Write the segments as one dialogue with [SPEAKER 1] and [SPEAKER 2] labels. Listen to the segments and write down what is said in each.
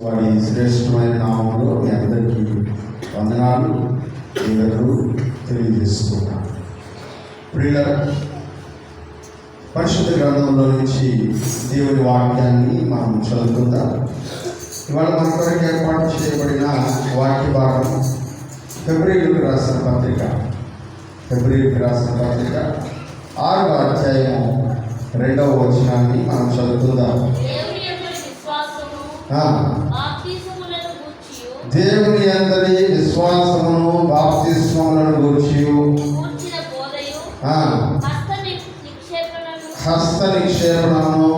[SPEAKER 1] వారి శ్రేష్టమైన నామంలో మీ అందరికీ వందనాలు తెలియజేస్తున్నాను. ప్రియులారా, పరిశుద్ధ గ్రంథంలో నుంచి దేవుని వాక్యాన్ని మనం చదువుకుందాం. ఇవాళ మన కొరకు ఏర్పాటు చేయబడిన వాక్య భాగం ఫిబ్రవరికి రాసిన పత్రిక 6వ అధ్యాయం 2వ వచనాన్ని మనం చదువుకుందాం. దేవుని అందరి విశ్వాసమును బాప్తిస్మములను గూర్చి హస్త నిక్షేపణను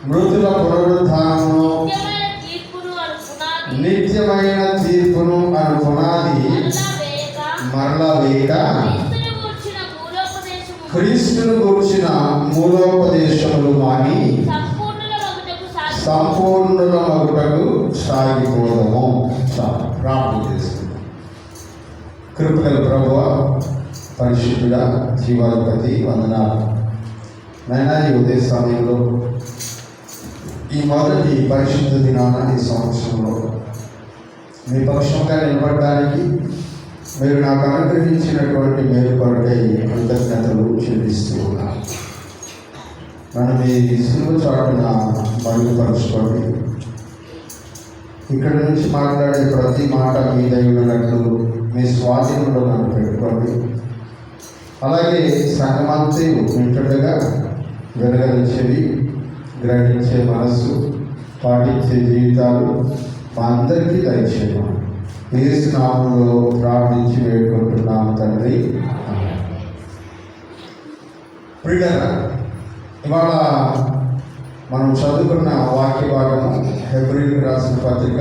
[SPEAKER 1] మృతుల పునరుద్ధానమును నిత్యమైన తీర్పును అను పునాది మరలా వేయక క్రీస్తును గూర్చిన మూలోపదేశములు మాని సంపూర్ణులమగుటకు సాగిపోదము. ప్రార్థన చేసుకుందాం. కృపగల ప్రభువా, పరిశుద్ధుడా, జీవాధిపతి, వందనాలు నైనా. ఈ ఉదయ సమయంలో ఈ మొదటి పరిశుద్ధ దినాన ఈ సంవత్సరంలో మీ పక్షంగా నిలబడడానికి మీరు నాకు అనుగ్రహించినటువంటి మేలు కొరకై కృతజ్ఞతలు చెల్లిస్తూ ఉన్నాను. నన్ను మీ సిలువ చాటున మరుగుపరుచుకోండి. ఇక్కడి నుంచి మాట్లాడే ప్రతి మాట మీ దైవనట్లు మీ స్వాధీనంలో నన్ను పెట్టుకోండి. అలాగే సంగమంతే వింటుండగా వెలగలించేవి, గ్రహించే మనస్సు, పాటించే జీవితాలు మా అందరికీ దయచేయమని యేసు నామములో ప్రార్థించి వేడుకుంటున్నాము తండ్రి. ప్రియులారా, ఇవాళ మనం చదువుకున్న వాక్య భాగము ఫిబ్రవరికి రాసిన పత్రిక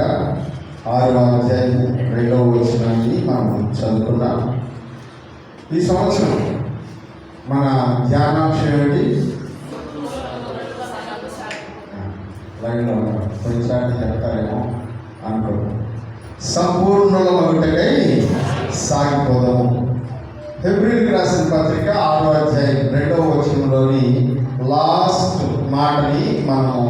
[SPEAKER 1] 6వ అధ్యాయం 2వ వచనాన్ని మనం చదువుకున్నాం. ఈ సంవత్సరం మన ధ్యానాంశం ఏమిటి? లైన్లో కొన్నిసార్లు చెప్తారేమో అనుకుంటున్నాం. సంపూర్ణులమగుటకై సాగిపోదాము. ఫిబ్రవరికి రాసిన పత్రిక 6వ అధ్యాయం 2వ వచనంలోని లాస్ట్ మాటని మనము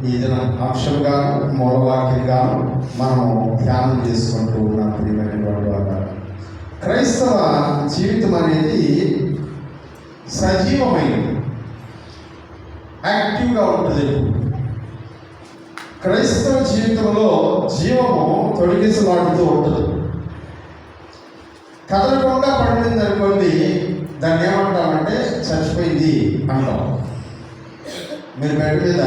[SPEAKER 1] ఈ దిన అంశంగాను మూలవాక్యంగాను మనము ధ్యానం చేసుకుంటూ ఉన్నాం. ప్రియమైనటువంటి వారు, క్రైస్తవ జీవితం అనేది సజీవమైనది, యాక్టివ్గా ఉంటుంది. క్రైస్తవ జీవితంలో జీవము తొలగించబడుతూ ఉంటుంది. కదలకుండా పడింది అనుకోండి, దాన్ని ఏమంటామంటే చచ్చిపోయింది అంటాం. మీరు బయట మీద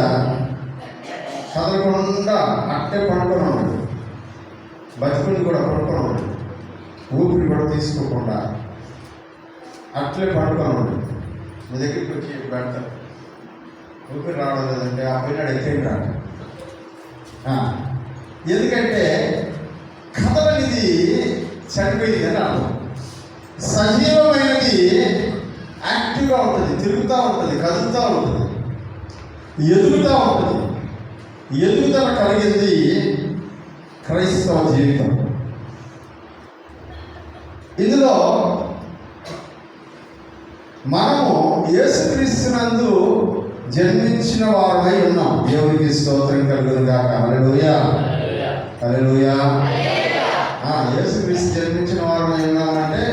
[SPEAKER 1] కదలకుండా అట్టే పడుకొని ఉండండి, బతుకుని కూడా పడుకొని ఉండండి, ఊపిరి కూడా తీసుకోకుండా అట్లే పడుకొని ఉండండి. మీ దగ్గరికి వచ్చి పెడతారు, ఊపిరి రావడం లేదంటే ఆ పోయినాడు ఎక్కేం రాడు. ఎందుకంటే కదలనిది చనిపోయింది అని అర్థం. సజీవమైనది యాక్టివ్గా ఉంటుంది, తిరుగుతూ ఉంటుంది, కదులుతూ ఉంటుంది, ఎదుగుతూ ఉంటుంది. ఎదుగుదల కలిగింది క్రైస్తవ జీవితం. ఇందులో మనము యేసుక్రీస్తునందు జన్మించిన వారమై ఉన్నాం. దేవునికి స్తోత్రం కలుగునుగాక. హల్లెలూయా, హల్లెలూయా. యేసుక్రీస్తు జన్మించిన వారమై ఉన్నామంటే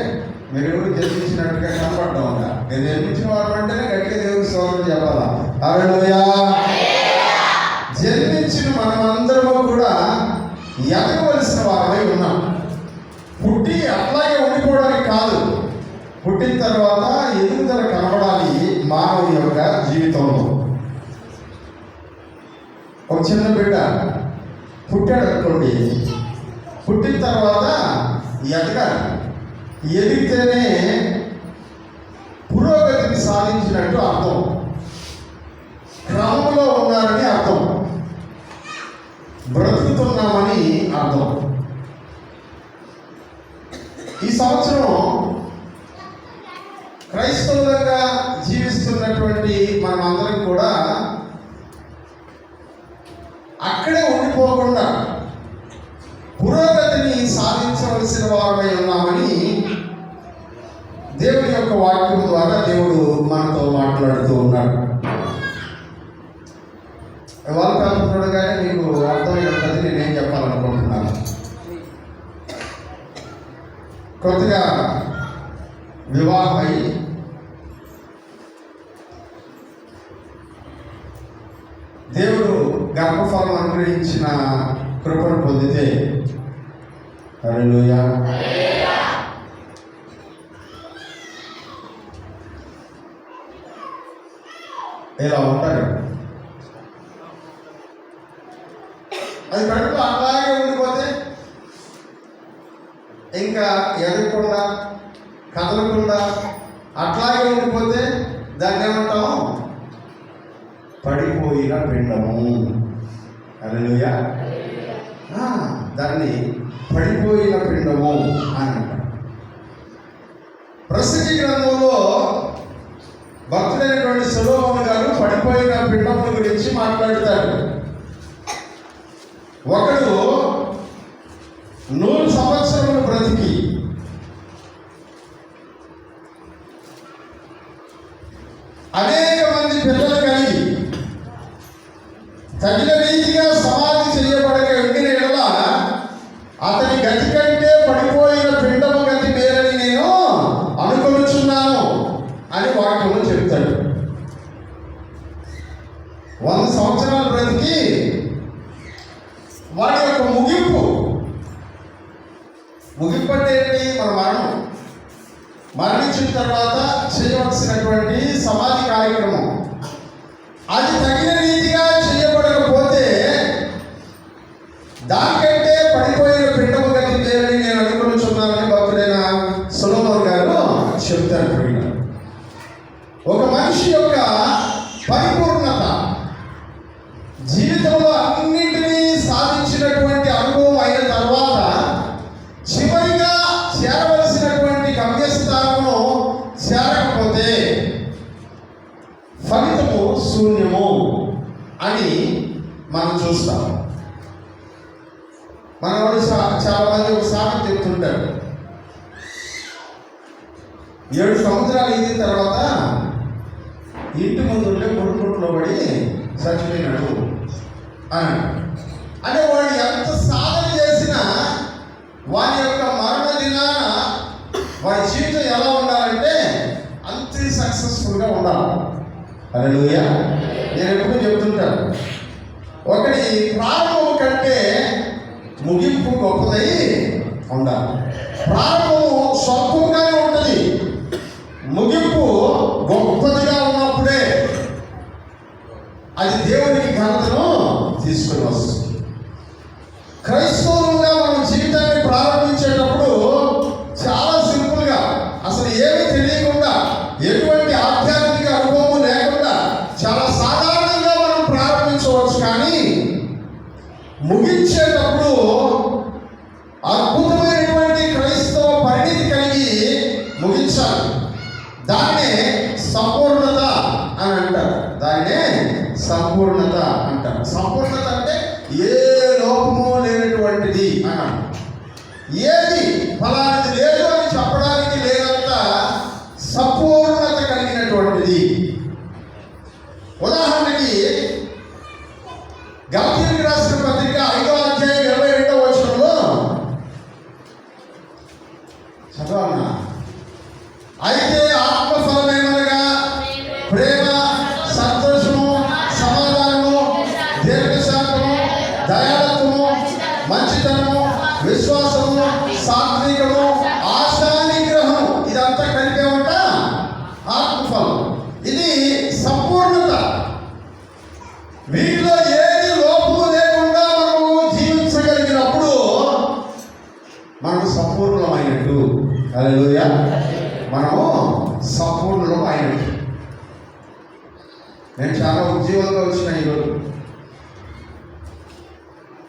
[SPEAKER 1] మీరు ఎవరు జన్మించినట్టుగా కనపడడం ఉందా? నేను జన్మించిన వారం అంటేనే గట్టిగా దేవునికి స్తోత్రం చెప్పాలా? హల్లెలూయా. జన్మించిన మనమందరము కూడా ఎదగవలసిన వారమై ఉన్నాం. పుట్టి అట్లాగే ఉండిపోవడానికి కాదు, పుట్టిన తర్వాత ఎదుగుదల కనబడాలి మానవుని యొక్క జీవితంలో. ఒక చిన్న బిడ్డ పుట్టాడు అనుకోండి, పుట్టిన తర్వాత ఎదగాలి. ఎదిగితేనే పురోగతిని సాధించినట్టు అర్థం, క్రమంలో ఉన్నారని అర్థం, బ్రతుకుతున్నామని అర్థం. ఈ సంవత్సరం క్రైస్తవులుగా జీవిస్తున్నటువంటి మనమందరం కూడా అక్కడే ఉండిపోకుండా పురోగతిని సాధించవలసిన వారమై ఉన్నామని దేవుని యొక్క వాక్యం ద్వారా దేవుడు మనతో మాట్లాడుతూ ఉన్నాడు. వాళ్ళ చూడగానే మీకు కొత్తగా వివాహమై దేవుడు గర్భఫలం అనుగ్రహించిన కృపను పొందితే హల్లెలూయా ఇలా ఉంటారు. అది కడుపులో అలాగే ఉండిపోతే ఇంకా ఎదగకుండా కదలకుండా అట్లాగే ఉండిపోతే దాన్ని ఏమంటాము? పడిపోయిన పిండము. హల్లెలూయా. దాన్ని పడిపోయిన పిండము అని అంటారు. ప్రసంగి గ్రంథంలో భక్తుడైనటువంటి సొలొమోను గారు పడిపోయిన పిండముల గురించి మాట్లాడతాడు. ఒకడు 100 సంవత్సరములు బ్రతికి అనేక మంది పిల్లలు కలిగి తగిన రీతిగా సమాధి చేయబడక ఉండిన ఎడల అతని గతి కంటే పడిపోయిన పిండము గతి మేలని నేను అనుకొనుచున్నాను అని వాక్యంలో చెప్తాడు. 100 సంవత్సరాలు బ్రతికి వాడి యొక్క ముగింపు అంటే ఏంటి? మన మరణం. మరణించిన తర్వాత చేయవలసినటువంటి సమాధి కార్యక్రమం అది తగిన రీతిగా చేయబడకపోతే దానికంటే పడిపోయిన పిండము గతి మేలని నేను అనుకుంటున్నానని భక్తుడైన సొలొమోను గారు చెప్తారు. ఒక మనిషి యొక్క పరిపూర్ణత జీవితంలో అన్నింటినీ సాధించినటువంటి అనుభవం అయిన తర్వాత చివరిగా చేరవలసినటువంటి గమ్యస్థానము చేరకపోతే ఫలితము శూన్యము అని మనం చూస్తాం. మన వాళ్ళు చాలా మంది ఒక సామెత చెప్తుంటారు. 7 సంవత్సరాలు అయిన తర్వాత ఇంటి ముందు ఉండే మురుకుట్లో పడి చచ్చిపోయినాడు అని. అంటే వాడు ఎంత సాధన చేసినా వారి యొక్క మరణ దినాన వారి జీవితం ఎలా ఉండాలంటే అంతే సక్సెస్ఫుల్గా ఉండాలి. హల్లెలూయా. నేను ఎప్పుడు చెప్తుంటాను, ఒకటి ప్రారంభం కంటే ముగింపు గొప్పదై ఉండాలి. ప్రారంభము స్వల్పంగానే ఉంటుంది, ముగింపు గొప్పదిగా ఉన్నప్పుడే అది దేవునికి ఘనతను తీసుకుని వస్తుంది. క్రైస్తవులుగా మనం జీవితాన్ని ప్రారంభించేటప్పుడు చాలా సింపుల్గా, అసలు ఏమీ తెలియకుండా, ఎటువంటి ఆధ్యాత్మిక అనుభవం లేకుండా చాలా సాధారణంగా మనం ప్రారంభించవచ్చు. కానీ ముగించేటప్పుడు అద్భుతమైనటువంటి క్రైస్తవ పరిణితి కలిగి ముగించాలి. దాన్నే సంపూర్ణత అని అంటారు. దాన్నే సంపూర్ణత అంటారు. సంపూర్ణత అంటే ఏ లోపము లేనటువంటిది అని. ఏది ఫలానిది లేదు అని చెప్పడానికి లేనంత సంపూర్ణత కలిగినటువంటిది. ఉదాహరణకి గలతీయులకు రాసిన పత్రిక 5వ అధ్యాయం 22వ వచనంలో చదవన్నా. అయితే ఆత్మఫలమేమనగా ప్రేమ, సంతోషము, సమాధానము, దీర్ఘశాంతము, దయాళత్వము, మంచితనము, విశ్వాసము, సాత్వికము, ఆశానిగ్రహము. ఇదంతా కలిపేమంట ఆత్మఫలం. ఇది సంపూర్ణత. వీటిలో ఏది లోపము లేకుండా మనము జీవించగలిగినప్పుడు మనము సంపూర్ణమైనట్టు. హల్లెలూయా. మనము సంపూర్ణం అయినట్టు. నేను చాలా ఉద్యోగంగా వచ్చిన ఈరోజు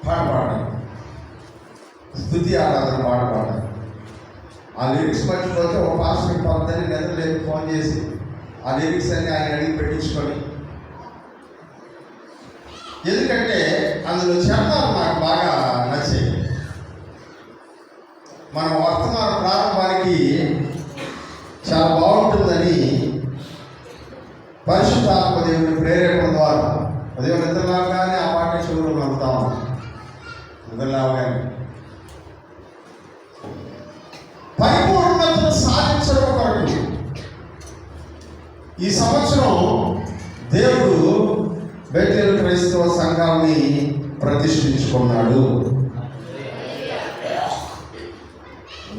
[SPEAKER 1] పాట పాడాను, స్తుతి ఆరాధన పాట పాడాను. ఆ లిరిక్స్ మర్చిపోతే ఒక పాస్టర్ పద్ధతి నిద్రలేదు ఫోన్ చేసి ఆ లిరిక్స్ అన్ని ఆయన అడిగి పెట్టించుకొని, ఎందుకంటే అందులో శబ్దాలు నాకు బాగా నచ్చాయి. మన వర్తమాన ప్రారంభానికి చాలా బాగుంటుందని పరిశుద్ధాత్మ దేవుని ప్రేరేపణ ద్వారా ఉదయం నిద్రలాగానే ఆ పాట చెవులు నమ్ముతాము. నిద్రలాగానే పరిపూర్ణతను సాధించడం కొరకు ఈ సంవత్సరం దేవుడు బెతేలు క్రైస్తవ సంఘాన్ని ప్రతిష్ఠించుకున్నాడు.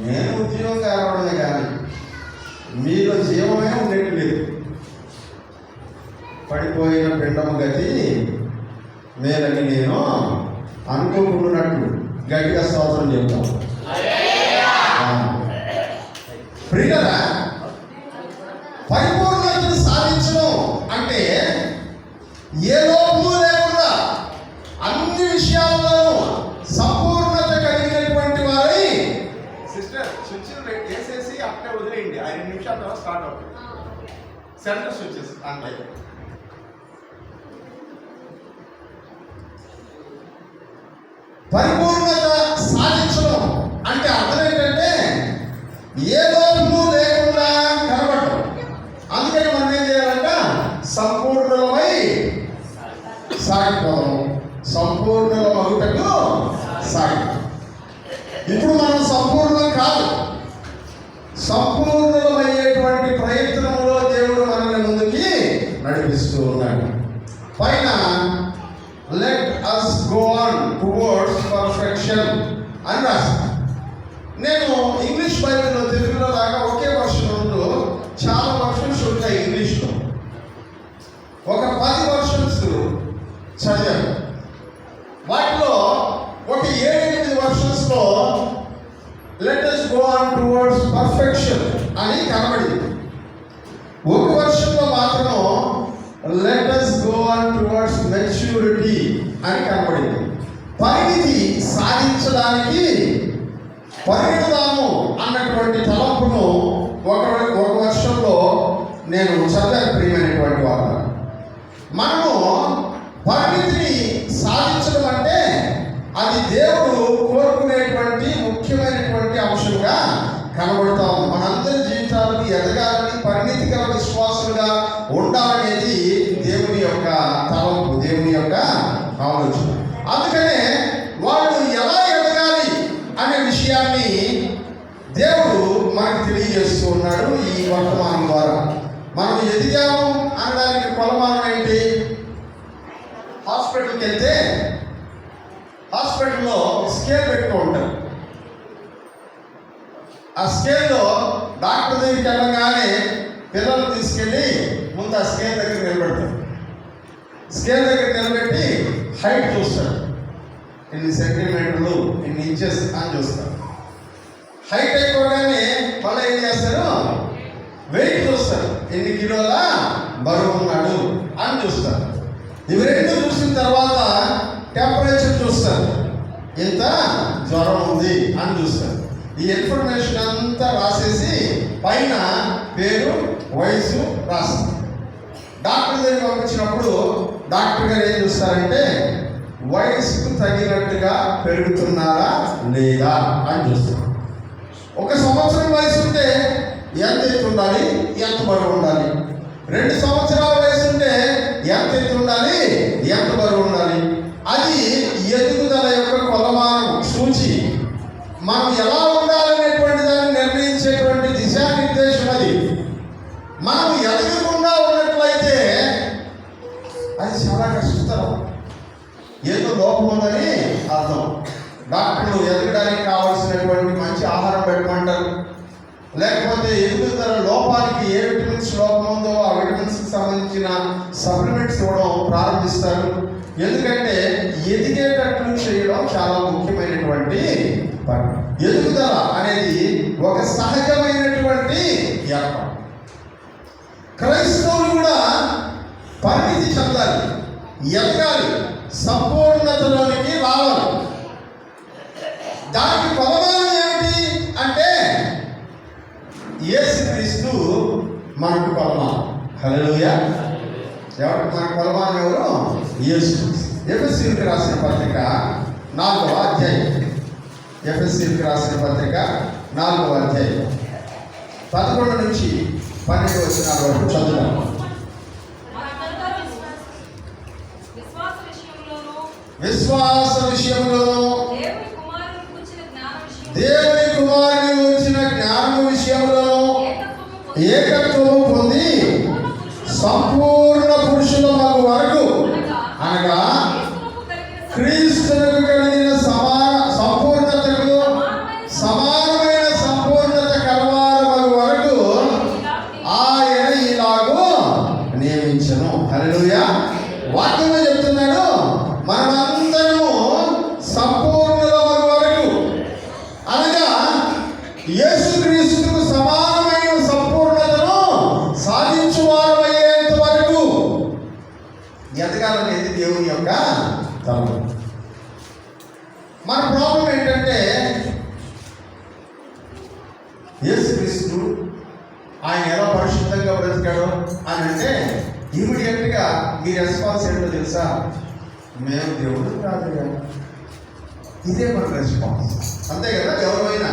[SPEAKER 1] నేను ఉద్యోగం కావడమే కానీ మీలో జీవమే ఉండేది లేదు. పడిపోయిన పిండము గతి మేలని నేను అనుకోకున్నట్టు గట్టిగా స్తోత్రం చెప్తాం. ప్రియులారా, పరిపూర్ణతను సాధించడం అంటే ఏ లోపము లేకుండా అన్ని విషయాల్లోనూ సంపూర్ణత కలిగినటువంటి వారై. సిస్టర్ స్విచ్ వేసేసి అట్లే వదిలేయండి, 5 నిమిషాల తర్వాత స్టార్ట్ అవుతుంది. సెంటర్ స్విచ్చెస్ అంటే పరిపూర్ణత సాధించడం అంటే అర్థం ఏంటంటే ఏ లోపము లేకుండా కనబడటం. అందుకని మనం ఏం చేయాలంట? సంపూర్ణమై సాగిపోవడం, సంపూర్ణమగుటకు సాగిపోవడం. ఇప్పుడు మనం సంపూర్ణం కాదు, సంపూర్ణమయ్యేటువంటి ప్రయత్నంలో దేవుడు మనల్ని ముందుకి నడిపిస్తూ ఉన్నాడు. పైన let us go on towards perfection అని రాస్తాను. నేను ఇంగ్లీష్ బైబిల్లో తెలుగులో లాగా ఒకే వర్షన్ ఉంటూ చాలా వర్షన్స్ ఉంటాయి ఇంగ్లీష్లో. ఒక 10 వర్షన్స్ చదివాను. వాటిలో ఒక 7-8 వర్షన్స్లో let us go on towards perfection అని కనబడింది. ఒక వర్షన్లో మాత్రం let us go on towards maturity అని కనబడింది. పరిణితి సాధించడానికి పరిగెడదాము అన్నటువంటి తలంపును ఒక వర్షంలో నేను చదివాను. ప్రియమైనటువంటి వారు, మనము పరిణితిని సాధించడం అంటే అది దేవుడు కోరుకునేటువంటి ముఖ్యమైనటువంటి అంశంగా కనబడతాము. మనందరి జీవితాలకు ఎదగాలని, పరిణితి గల విశ్వాసులుగా ఉండాలనేది దేవుని యొక్క తలంపు, దేవుని యొక్క ఆలోచన. అందుకనే వాళ్ళు ఎలా ఎదగాలి అనే విషయాన్ని దేవుడు మనకు తెలియజేస్తూ ఉన్నాడు ఈ వర్తమానం ద్వారా. మనం ఎదిగాము అనడానికి కొలమానం ఏంటి? హాస్పిటల్కి వెళ్తే హాస్పిటల్లో స్కేల్ పెట్టుకో ఉంటారు. ఆ స్కేల్లో డాక్టర్ దగ్గరికి వెళ్ళగానే పిల్లలు తీసుకెళ్ళి ముందు ఆ స్కేల్ దగ్గర నిలబెడతారు. స్కేల్ దగ్గర నిలబెట్టి హైట్ చూస్తారు, ఇన్ని సెంటీమీటర్లు, ఇన్ని ఇంచెస్ అని చూస్తారు. హైట్ అయిపోగానే మళ్ళీ ఏం చేస్తారు? వెయిట్ చూస్తారు, ఎన్ని కిలోల బరువు ఉన్నాడు అని చూస్తారు. ఇవి రెండు చూసిన తర్వాత టెంపరేచర్ చూస్తారు, ఎంత జ్వరం ఉంది అని చూస్తారు. ఈ ఇన్ఫర్మేషన్ అంతా రాసేసి పైన పేరు, వయసు రాస్తారు. డాక్టర్ దగ్గర పంపించినప్పుడు డాక్టర్ గారు ఏం చూస్తారంటే వయసుకు తగినట్టుగా పెరుగుతున్నారా లేదా అని చూస్తారు. 1 సంవత్సరం వయసు ఉంటే ఎంత ఎత్తు ఉండాలి, ఎంత బరువు ఉండాలి. 2 సంవత్సరాల వయసు ఉంటే ఎంత ఎత్తు ఉండాలి, ఎంత బరువు ఉండాలి. అది ఎదుగుదల యొక్క కొలమానం, సూచి. మనం ఎలా ఉండాలనేటువంటి దాన్ని నిర్ణయించేటువంటి దిశానిర్దేశం అది. మనం ఎదగకుండా ఉన్నట్లయితే అది చాలా కష్టతరం, ఏదో లోపం ఉందని అర్థం. డాక్టర్లు ఎదగడానికి కావాల్సినటువంటి మంచి ఆహారం పెట్టమంటారు, లేకపోతే ఎదుగుదల లోపానికి ఏ విటమిన్స్ లోపం ఉందో ఆ విటమిన్స్కి సంబంధించిన సప్లిమెంట్స్ ఇవ్వడం ప్రారంభిస్తారు. ఎందుకంటే ఎదిగేటట్లు చేయడం చాలా ముఖ్యమైనటువంటి పని. ఎదుగుదల అనేది ఒక సహజమైనటువంటి ఏర్పాటు. క్రైస్తవులు కూడా పరిణితి చెందాలి, ఎదగాలి, సంపూర్ణతలోనికి రావాలి. దానికి కొలమానం ఏమిటి అంటే యేసుక్రీస్తు మనకు కొలమానం. హల్లెలూయా. ఎవరికి మన కొలమానం? ఎవరు? యేసు. ఎఫెసీయులకు రాసిన పత్రిక 4వ అధ్యాయం. ఎఫెసీయులకు రాసిన పత్రిక 4వ అధ్యాయం 11 నుంచి 12 వచనాల వరకు చదువుదాం. విశ్వాస విషయంలో దేవుని కుమారుని గురించిన జ్ఞాన క్రీస్తునకు కలిగిన సంపూర్ణతకు సమానమైన సంపూర్ణత కలవారు వరకు ఆయన ఇలాగూ నియమించను. హల్లెలూయా. వాక్యంలో చెప్తున్నాడు, మనమందరము సంపూర్ణుల వరకు, అనగా యేసుక్రీస్తుకు సమానమైన సంపూర్ణతను సాధించువారు అయ్యేంత వరకు ఎదగాలనేది దేవుని యొక్క తలం. మన ప్రాబ్లం ఏంటంటే, యేసుక్రీస్తు ఆయన ఎలా పరిశుద్ధంగా బ్రతికాడు అని అంటే ఇమీడియట్గా మీ రెస్పాన్స్ ఏంటో తెలుసా? మేము దేవుడు కాదయ్యా. ఇదే మన రెస్పాన్స్, అంతే కదా. ఎవరైనా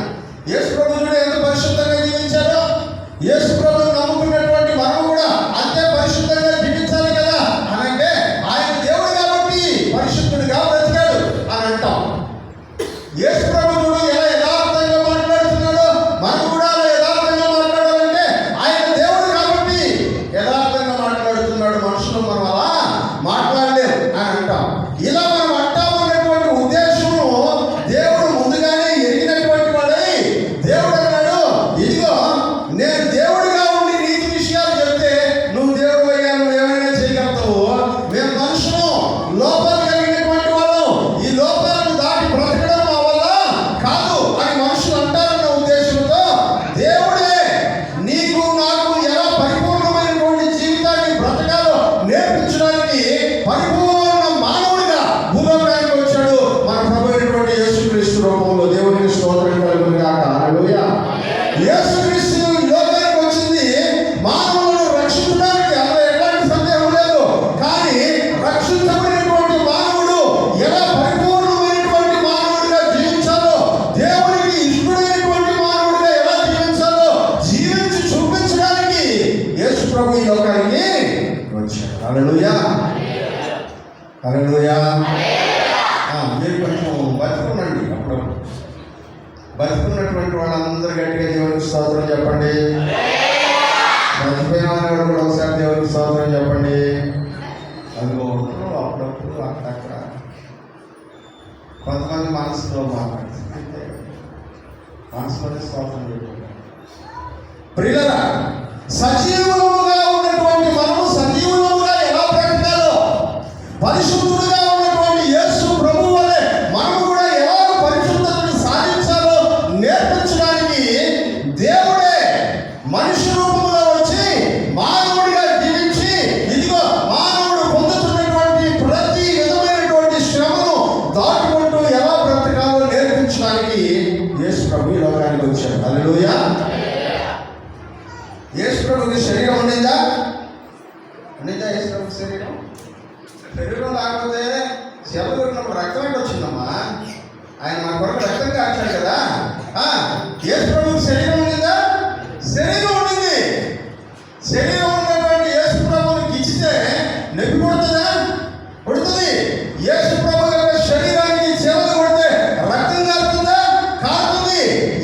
[SPEAKER 1] యేసు ప్రభువుని ఎంత పరిశుద్ధంగా జీవించారో, యేసు ప్రభువుని నమ్ముకున్నటువంటి మనం కూడా అంతే పరిశుద్ధంగా జీవించాలి కదా అని అంటే, ఆయన దేవుడు కాబట్టి పరిశుద్ధుడిగా బ్రతికాడు అని అంటాం. యేసు ప్రభువుడు ఎలా యథార్థంగా మాట్లాడుతున్నాడో మనం కూడా అలా యథార్థంగా మాట్లాడాలంటే, ఆయన దేవుడు కాబట్టి యథార్థంగా మాట్లాడుతున్నాడు, మనుషులు మనం అలా మాట్లాడలేదు అని అంటాం. ఇలా మనం అంటామన్నటువంటి ఉద్దేశము దేవుడు ముందుగానే ఎరిగినటువంటి వాడై దేవుడు అన్నాడు, ఇదిగో నేను దేవుడిగా ఉండి నీతి విషయాలు చెప్తే నువ్వు దేవుడు అయ్యా, నువ్వు ఏమైనా చేయగలుగుతావు. మేము మనుషులు, లోపాలు కలిగినటువంటి వాళ్ళు, ఈ లోపాలను దాటి బ్రతకడం మా వల్ల కాదు అని మనుషులు అంటారన్న ఉద్దేశంతో దేవుడే నీకు నాకు ఎలా పరిపూర్ణమైనటువంటి జీవితాన్ని బ్రతకాలో నేర్పించడానికి పరిపూర్ణ మానవుడిగా భూలోకానికి వచ్చాడు మన ప్రభు అయినటువంటి యేసుక్రీస్తు రూపంలో. దేవునికి స్తోత్రం కలుగును గాక. హల్లెలూయా. యేసుక్రీస్తు ఈ లోకానికి వచ్చింది మానవులను రక్షించడానికి, అందులో ఎలాంటి సందేహం లేదు. కానీ రక్షించబడినటువంటి మానవుడు ఎలా పరిపూర్ణమైనటువంటి మానవుడిగా జీవించాలో, దేవునికి ఇష్టమైనటువంటి మానవుడిగా ఎలా జీవించాలో జీవించి చూపించడానికి యేసు ప్రభు ఈ లోకానికి వచ్చాడు. హల్లెలూయా. హల్లెలూయా. మీరు కొంచెం బతుకునండి. అప్పుడు బతుకున్నటువంటి వాళ్ళందరూ గట్టిగా దేవునికి స్తోత్రం చెప్పండి. బతిపోయిన వాళ్ళు కూడా ఒకసారి దేవునికి స్తోత్రం చెప్పండి. అదిగో అప్పుడప్పుడు అక్కడ కొంతమంది మనసులో మాట్లాడుతుంది, మనసులోనే స్తోత్రం చెప్పండి. ప్రియులారా, సజీవులుగా ఉన్నటువంటి మనము సజీవులుగా ఎలా బ్రతకాలో, పరిశుద్ధుడుగా ఉన్నటువంటి యేసు ప్రభువు వలె మనము కూడా ఎలా పరిశుద్ధతను సాధించాలో నేర్పించడానికి దేవుడే మనిషి రూపంలో వచ్చి మానవుడిగా జీవించి, ఇదిగో మానవుడు పొందుతున్నటువంటి ప్రతి విధమైనటువంటి శ్రమను దాటుకుంటూ ఎలా బ్రతకాలో నేర్పించడానికి యేసు ప్రభు ఈ లోకానికి వచ్చాడు. హల్లెలూయా. యేసు ప్రభుకి శరీరం ఉండిందా? ఉండిందా యేసు ప్రభుకి శరీరం? శరీరం లేకపోతే శవం దొరికినప్పుడు రక్తం ఏంటి వచ్చిందమ్మా? ఆయన మన కొరకు రక్తం కాచాడు కదా. యేసు ప్రభుకి శరీరం ఉండిందా? శరీరం ఉండింది. శరీరం ఉన్నటువంటి యేసు ప్రభువునికి ఇచ్చితే నొప్పి పుడుతుందా? పుడుతుంది. యేసు ప్రభు యొక్క శరీరానికి చెవులు కొడితే రక్తం కారుతుందా? కారుతుంది.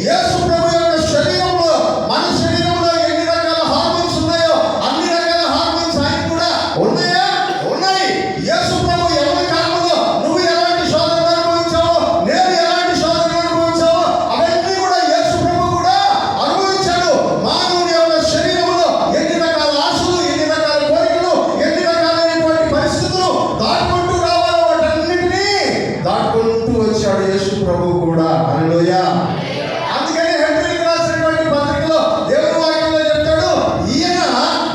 [SPEAKER 1] యేసు ప్రభు యొక్క శరీరంలో, మన శరీరంలో ఎన్ని రకాల హార్మోన్స్ ఉన్నాయో అన్ని రకాల హార్మోన్స్ ఆయన కూడా ఉన్నాయా? ఉన్నాయి. యేసు ప్రభు ఎవరి కాలంలో నువ్వు ఎలాంటి శోధన అనుభవించావో, నేను ఎలాంటి శోధన అనుభవించావో అవన్నీ కూడా యేసు ప్రభు కూడా అనుభవించాడు. మానవుని యొక్క శరీరంలో ఎన్ని రకాల ఆశలు, ఎన్ని రకాల కోరికలు, ఎన్ని రకాలైనటువంటి పరిస్థితులు దాటుకుంటూ రావాలో వాటన్నిటినీ దాటుకుంటూ వచ్చాడు యేసు ప్రభు కూడా. హల్లెలూయా. అందుకని హెబ్రీయులకు రాసినటువంటి పత్రికలో దేవుని వాక్యంలో చెప్తాడు, ఈయన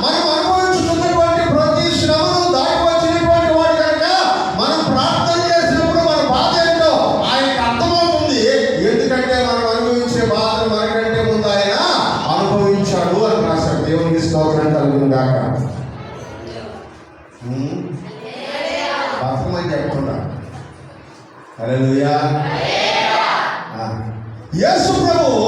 [SPEAKER 1] మనం అనుభవించుతున్నటువంటి ప్రతి శ్రమను దాటి వచ్చినటువంటి వాడు కనుక మనం ప్రార్థన చేసినప్పుడు మన బాధ ఏంటో ఆయనకు అర్థమవుతుంది. ఎందుకంటే మనం అనుభవించే బాధను మనకంటే ముందు ఆయన అనుభవించాడు అని రాశాడు. దేవునికి స్తోత్రం కలుగును గాక. బతకమని చెప్పకుండా. హల్లెలూయా. యేసు ప్రభువు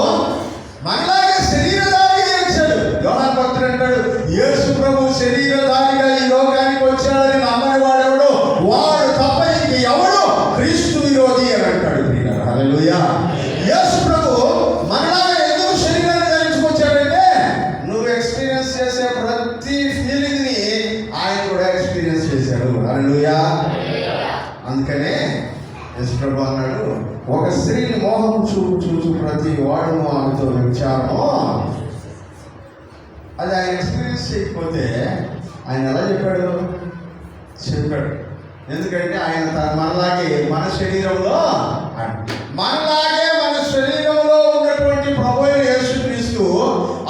[SPEAKER 1] మనలాగే శరీరధారిగా వచ్చాడు. యోహాను భక్తుడు అంటాడు, యేసు ప్రభు శరీరధారిగా ఈ లోకానికి వచ్చాడని నమ్మని వాడెవడు, వాడు తప్ప ఇంక ఎవడు క్రీస్తు విరోధి అని అంటాడు. హల్లెలూయా. యేసు ప్రభు మనలాగా ఎందుకు శరీరాన్ని ధరించుకొచ్చాడంటే, నువ్వు ఎక్స్పీరియన్స్ చేసే ప్రతి ఫీలింగ్ ని ఆయన కూడా ఎక్స్పీరియన్స్ చేశాడు. హల్లెలూయా. అందుకనే యేసుప్రభు అన్నాడు, ఒక స్త్రీని మోహం చూచు ప్రతి వాడును ఆమెతో వ్యభిచారము. అది ఆయన ఎక్స్పీరియన్స్ చేయకపోతే ఆయన ఎలా చెప్పాడు? ఎందుకంటే ఆయన మనలాగే మన శరీరంలో ఉన్నటువంటి ప్రభువైన యేసుక్రీస్తు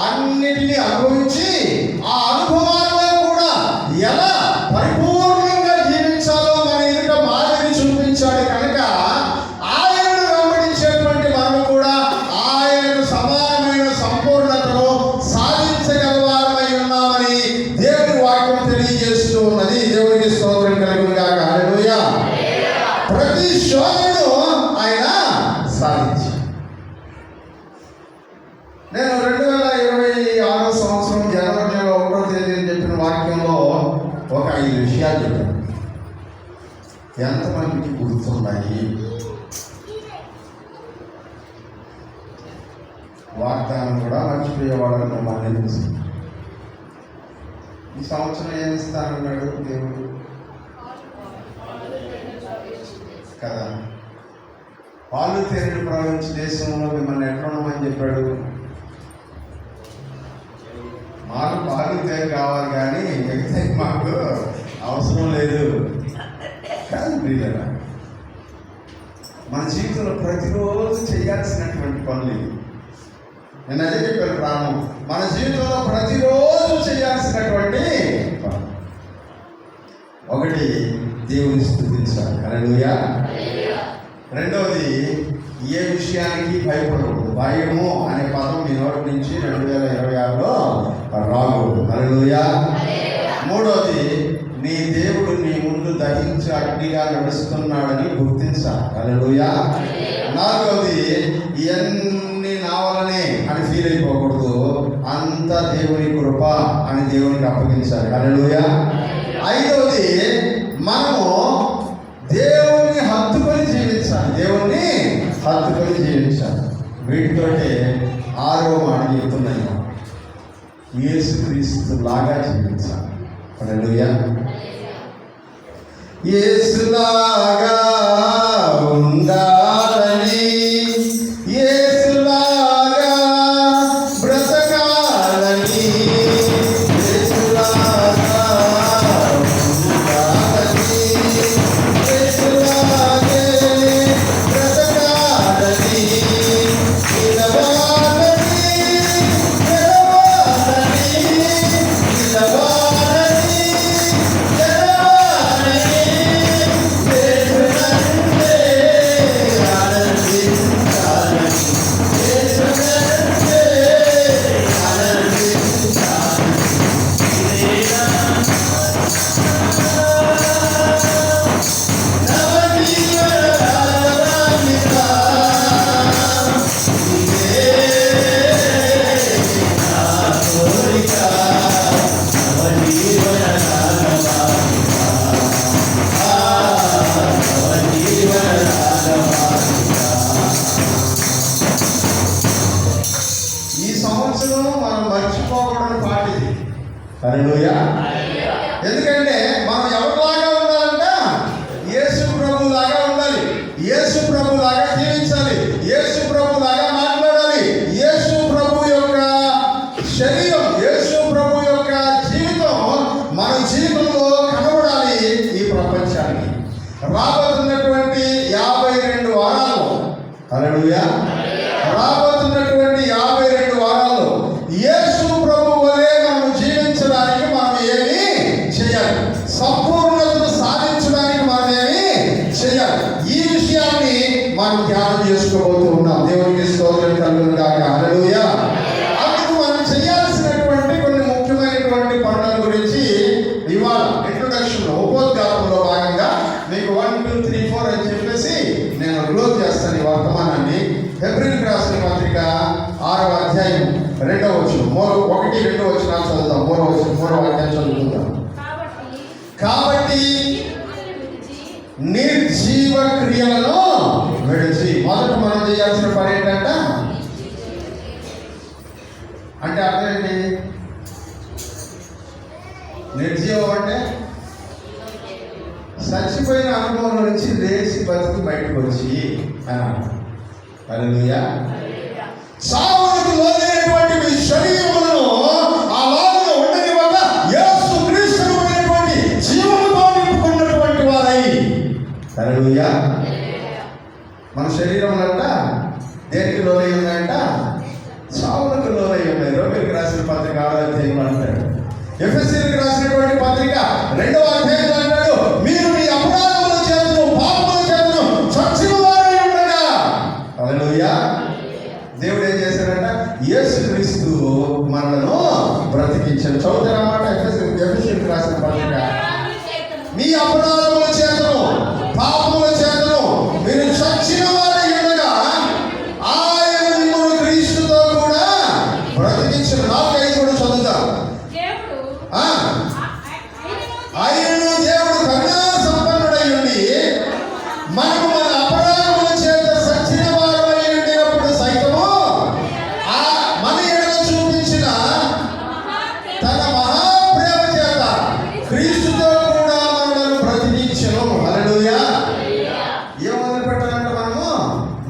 [SPEAKER 1] అన్నిటినీ అనుభవించి ఆ అనుభవాల్లో కూడా ఎలా పరిపూర్ణంగా జీవించాలో మన ఎదుట మాదిరి చూపించాడు కనుక ఆయనను వెంబడించేటువంటి మనం కూడా ఆయనకు సమానమైన సంపూర్ణతను సాధించగలవారమై ఉన్నామని దేవుని వాక్యం తెలియజేస్తూ ఉన్నది. దేవునికి స్తోత్రం కలుగునుగాక. హల్లెలూయా. ప్రతి శోధనను ఆయన సాధించాడు. నేను 2026 సంవత్సరం జనవరి నెల 1వ తేదీ చెప్పిన వాక్యంలో ఒక 5 విషయాలు చెప్పాను. ఎంతమందికి గుర్తున్నాయి? వాగ్దానం కూడా మర్చిపోయేవాళ్ళని మళ్ళీ ఈ సంవత్సరం ఏమి ఇస్తానన్నాడు దేవుడు కదా. పాలు తేనెలు ప్రవహించే దేశంలో మిమ్మల్ని ఎట్లా ఉండమని చెప్పాడు. మాకు పాలు తేనె కావాలి కానీ మిగతా మాకు అవసరం లేదు కాదు. ప్రియులారా, మన జీవితంలో ప్రతిరోజు చేయాల్సినటువంటి పనులు నేను అదే చెప్పాను. ప్రాణం మన జీవితంలో ప్రతిరోజు చేయాల్సినటువంటి పనులు. ఒకటి, దేవుని స్తుతించాలి. హల్లెలూయా. రెండవది, ఏ విషయానికి భయపడకూడదు. భయము అనే పదం మీ నోటి నుంచి 2026లో రాకూడదు. హల్లెలూయా. మూడవది, నీ దేవుడు నీ ముందు దహించి అగ్నిగా నడుస్తున్నాడని గుర్తించాలి. హల్లెలూయా. నాలుగవది, ఇవన్నీ నా వలనే అని ఫీల్ అయిపోకూడదు. అంత దేవుని కృప అని దేవునికి అప్పగించాలి. హల్లెలూయా. ఐదవది, మనము దేవుణ్ణి హత్తుకొని జీవించాలి. దేవుణ్ణి హత్తుకొని జీవించాలి. వీటితోటే 6వ మాట చెప్తున్నాయి, యేసుక్రీస్తు లాగా జీవించాలి. హల్లెలూయా. యేసులాగా ఉండాలని, యేసులాగా బ్రతకాలని, యేసులాగా ఉండాలని, యేసులాగే బ్రతకాలని, నిలవాలని, హల్లెలూయా. ఎందుకంటే మనం ఎవరిలాగా ఉండాలంట? యేసు ప్రభు లాగా ఉండాలి. యేసు ప్రభు లాగా జీవించాలి. యేసు ప్రభు లాగా మాట్లాడాలి. యేసు ప్రభు యొక్క శరీరం, యేసు ప్రభు యొక్క జీవితం మన జీవితంలో కనబడాలి ఈ ప్రపంచానికి. రాబోతున్నటువంటి 52 వారాలు, హల్లెలూయా, రాబోతున్నటువంటి 52 వారాల్లో యేసు ప్రభు వలె మనం జీవించడానికి మనం ఏమి చేయాలి? సంపూర్ణతను సాధించడానికి మనం ఏమి చేయాలి? ఈ విషయాన్ని మనం ధ్యానం చేసుకోబోతూ ఉన్నాం. దేవునికి స్తోత్రం కలుగును గాక. హల్లెలూయా. అందుకు మనం చేయాల్సినటువంటి కొన్ని ముఖ్యమైనటువంటి పనుల గురించి ఇవాళ ఇంట్రొడక్షన్ ఉపోద్ఘాతంలో భాగంగా మీకు 1, 2, 3, 4 అని చెప్పేసి నేను క్లోజ్ చేస్తాను ఈ వర్తమానాన్ని. హెబ్రీయులకు రాసిన పత్రిక 6వ అధ్యాయం 2వ వచనం, 1, 2 వచనాలు చదువుతాం. 3వ వాక్యం చదువుకుందాం. కాబట్టి నిర్జీవ క్రియలను విడిచి, మొదట మనం చేయాల్సిన పని ఏంటంట? అంటే అర్థం ఏంటి? నిర్జీవం అంటే చచ్చిపోయిన అనుభవం నుంచి లేచి బతికి బయటకు వచ్చి అన్నాడు. హల్లెలూయా. సావుకు లోనైనటువంటి మీ శరీరములను అలాగే ఉండనివ్వక యేసు క్రీస్తుమైనటువంటి జీవముతో నింపుకున్నటువంటి వారై. హల్లెలూయా. మన శరీరములంట దేనికి లోనై ఉన్నాయంట? సావులకు లోనై ఉన్నాయి. రోమిలకు రాసిన పత్రిక 6వ అధ్యాయం అంటాడు. ఎఫెసీయులకు రాసినటువంటి పత్రిక 2వ అధ్యాయం అంటాడు, మీరు మీ అపరాధముల చేతను పాపముల చేతను చచ్చిన వారై ఉండగా. హల్లెలూయా. దేవుడు ఏం చేశాడంట? యేసుక్రీస్తు మనలను బ్రతికించాడు. చదువుతారన్నమాట. ఎఫెసీయులకు రాసిన పత్రిక, మీ అపరాధముల చేతను పాపముల చేతను మీరు చచ్చిన వారై ఉండగా ఆయన మిమ్మల్ని క్రీస్తుతో కూడా బ్రతికించాడు. 4-5 కూడా చదువుతాం. ఆయనను దేవుడు కరుణా సంపన్నుడై ఉండి మనము మన అపరాధముల చేత సచ్చిన వారమై ఉండినప్పుడు సైతము మన ఎడల చూపించిన తన మహాప్రేమ చేత క్రీస్తుతో కూడా మనలను బ్రతికించెను. హల్లెలూయా. ఏం వదిలిపెట్టాలంటే మనము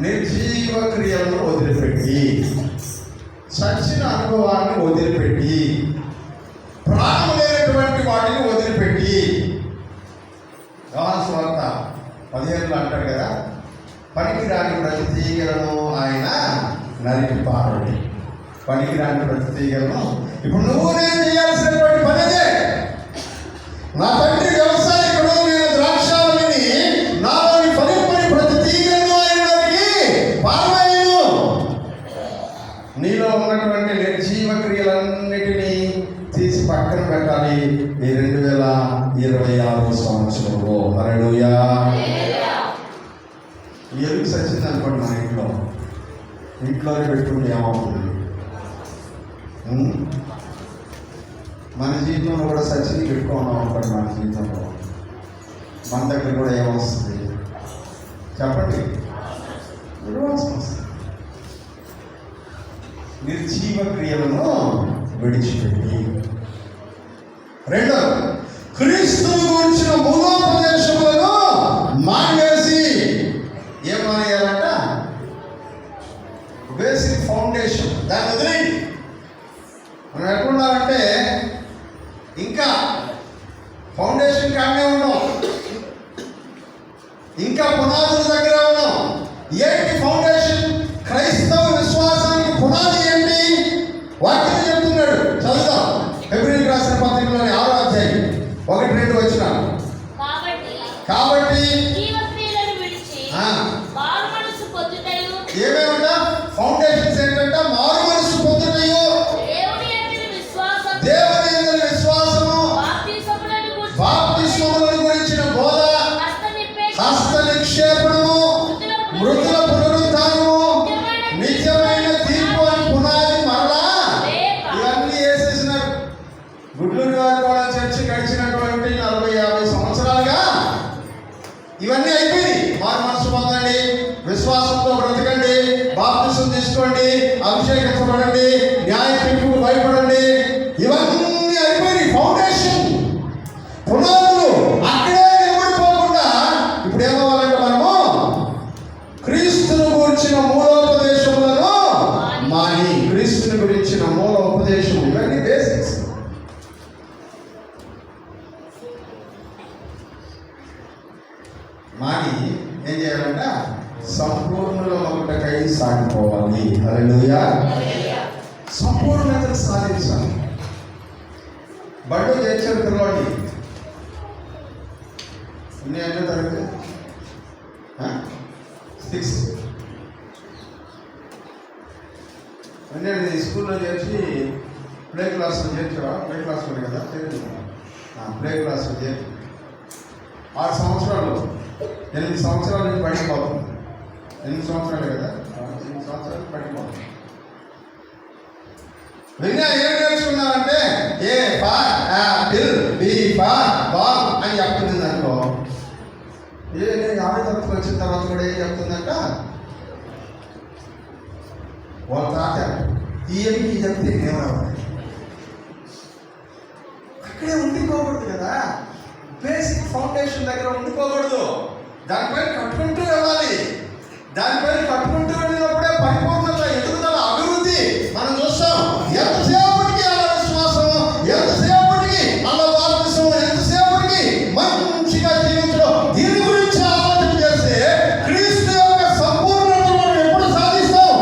[SPEAKER 1] నిర్జీవ క్రియలను వదిలిపెట్టి, సచ్చిన అనుభవాన్ని వదిలిపెట్టి, ప్రాణం లేనటువంటి వాటిని వదిలిపెట్టి. యోహాను సువార్త 15లో అంటాడు కదా, పనికి రాని ప్రతి తీగలను ఆయన నరికి పారడి. పనికి రాని ప్రతి తీగలను. ఇప్పుడు నువ్వు నేను చేయాల్సినటువంటి పని అదే. నా తండ్రి వ్యవసాయకుడు, నేను ద్రాక్షావళిని, నాలోని ఫలింపని ప్రతి తీగలను ఆయన నరికి పారవేయును. నీలో ఉన్నటువంటి నిర్జీవ క్రియలన్నిటినీ తీసి పక్కన పెట్టాలి ఈ 2026 సంవత్సరంలో. హల్లెలూయా. ఎలుగు సచ్చింది అనుకోండి, మన ఇంట్లోనే పెట్టుకుంటే ఏమవుతుంది? మన జీవితంలో కూడా సచిని పెట్టుకున్నాం అనుకోండి. మన జీవితంలో మన దగ్గర కూడా ఏమొస్తుంది చెప్పండి? నిర్జీవ క్రియలను విడిచిపెట్టి. 2, క్రీస్తుని గురించిన మూలోపదేశములను మానేసి. ఏం మానేయాలంట? బేసిక్ ఫౌండేషన్, దాన్ని వదిలి మనం ఎట్లున్నామంటే ఇంకా ఫౌండేషన్ కాడనే ఉన్నాం, ఇంకా పునాదుల దగ్గర ఉన్నాం. ఏంటి ఫౌండేషన్? క్రైస్తవ విశ్వాసానికి పునాది ఏంటి? వాక్యం చెప్తున్నాడు. చదువుదాం. ఫిబ్రవరికి రాసిన పత్రికలోని 6వ అధ్యాయం 1-2 వచనాలు. కాబట్టి ఏమేమంట? ఫౌండేషన్స్ ఏంటంట? మారు మనసు పొందుటయు, దేవుని యందు విశ్వాసము, బాప్తిస్మములను గురించిన బోధ, హస్త నిక్షేపణము, మృతుల పునరుత్థానము, నిత్యమైన తీర్పు అని పునాది మరలా ఇవన్నీ వేసేసినారు. గుడ్లూరు వారు కూడా చర్చి గడిచినటువంటి 40-50 సంవత్సరాలుగా ఇవన్నీ అయిపోయినాయి. మారు మనసు పొందండి, విశ్వాసంతో బ్రతకండి, బాప్తిసం తీసుకోండి, అభిషేకించబడండి, న్యాయ తీర్పుకు భయపడండి. ఇవన్నీ అయిపోయినాయి. ఫౌండేషన్, పునాదులు అక్కడే నిలబడిపోకుండా ఇప్పుడు ఏమవ్వాలంటే మనము క్రీస్తుని గురించిన మూలోపదేశములను మాని. క్రీస్తుని గురించిన మూల ఉపదేశం, ఇవన్నీ బేసిక్స్. మాని ఏం చేయాలంట? సంపూర్ణుల ఒకటకై సాగిపోవాలి. హల్లెలూయా. సంపూర్ణతను సాధించాలి. బళ్ళు చేర్చారు పిల్లవాడి. ఇన్ని ఎన్నో తరగతి? 6. అంటే స్కూల్లో చేర్చి ప్లే క్లాస్లో చేర్చావా? ప్లే క్లాస్లో కదా ప్లే క్లాస్లో చేర్చి 6 సంవత్సరాలు 8 సంవత్సరాల నుంచి పడిపోతుంది. 8 సంవత్సరాలు కదా, 8 సంవత్సరాలు పడిపోతుంది. విన్నా ఏం నేర్చుకున్నారంటే a for apple, b for ball అని చెప్తుంది అనుకో. నేను 50 తరగతికి వచ్చిన తర్వాత కూడా ఏం చెప్తుందంట? వాళ్ళ తాత ఈఎంకి చెప్తే ఏమరావాలి. అక్కడే ఉండిపోకూడదు కదా, బేసిక్ ఫౌండేషన్ దగ్గర ఉండిపోకూడదు. దానిపైన కట్టుకుంటూ వెళ్ళాలి. దానిపైన కట్టుకుంటూ వెళ్ళినప్పుడే పరిపూర్ణత, ఎదుగుదల, అభివృద్ధి మనం చూస్తాం. ఎంతసేపటికి అలా విశ్వాసం, ఎంతసేపటికి అలా బాప్తిసం, ఎంతసేపటికి మంచిగా జీవించడం, దీని గురించి ఆలోచన చేస్తే క్రీస్తు యొక్క సంపూర్ణతను మనం ఎప్పుడు సాధిస్తాం?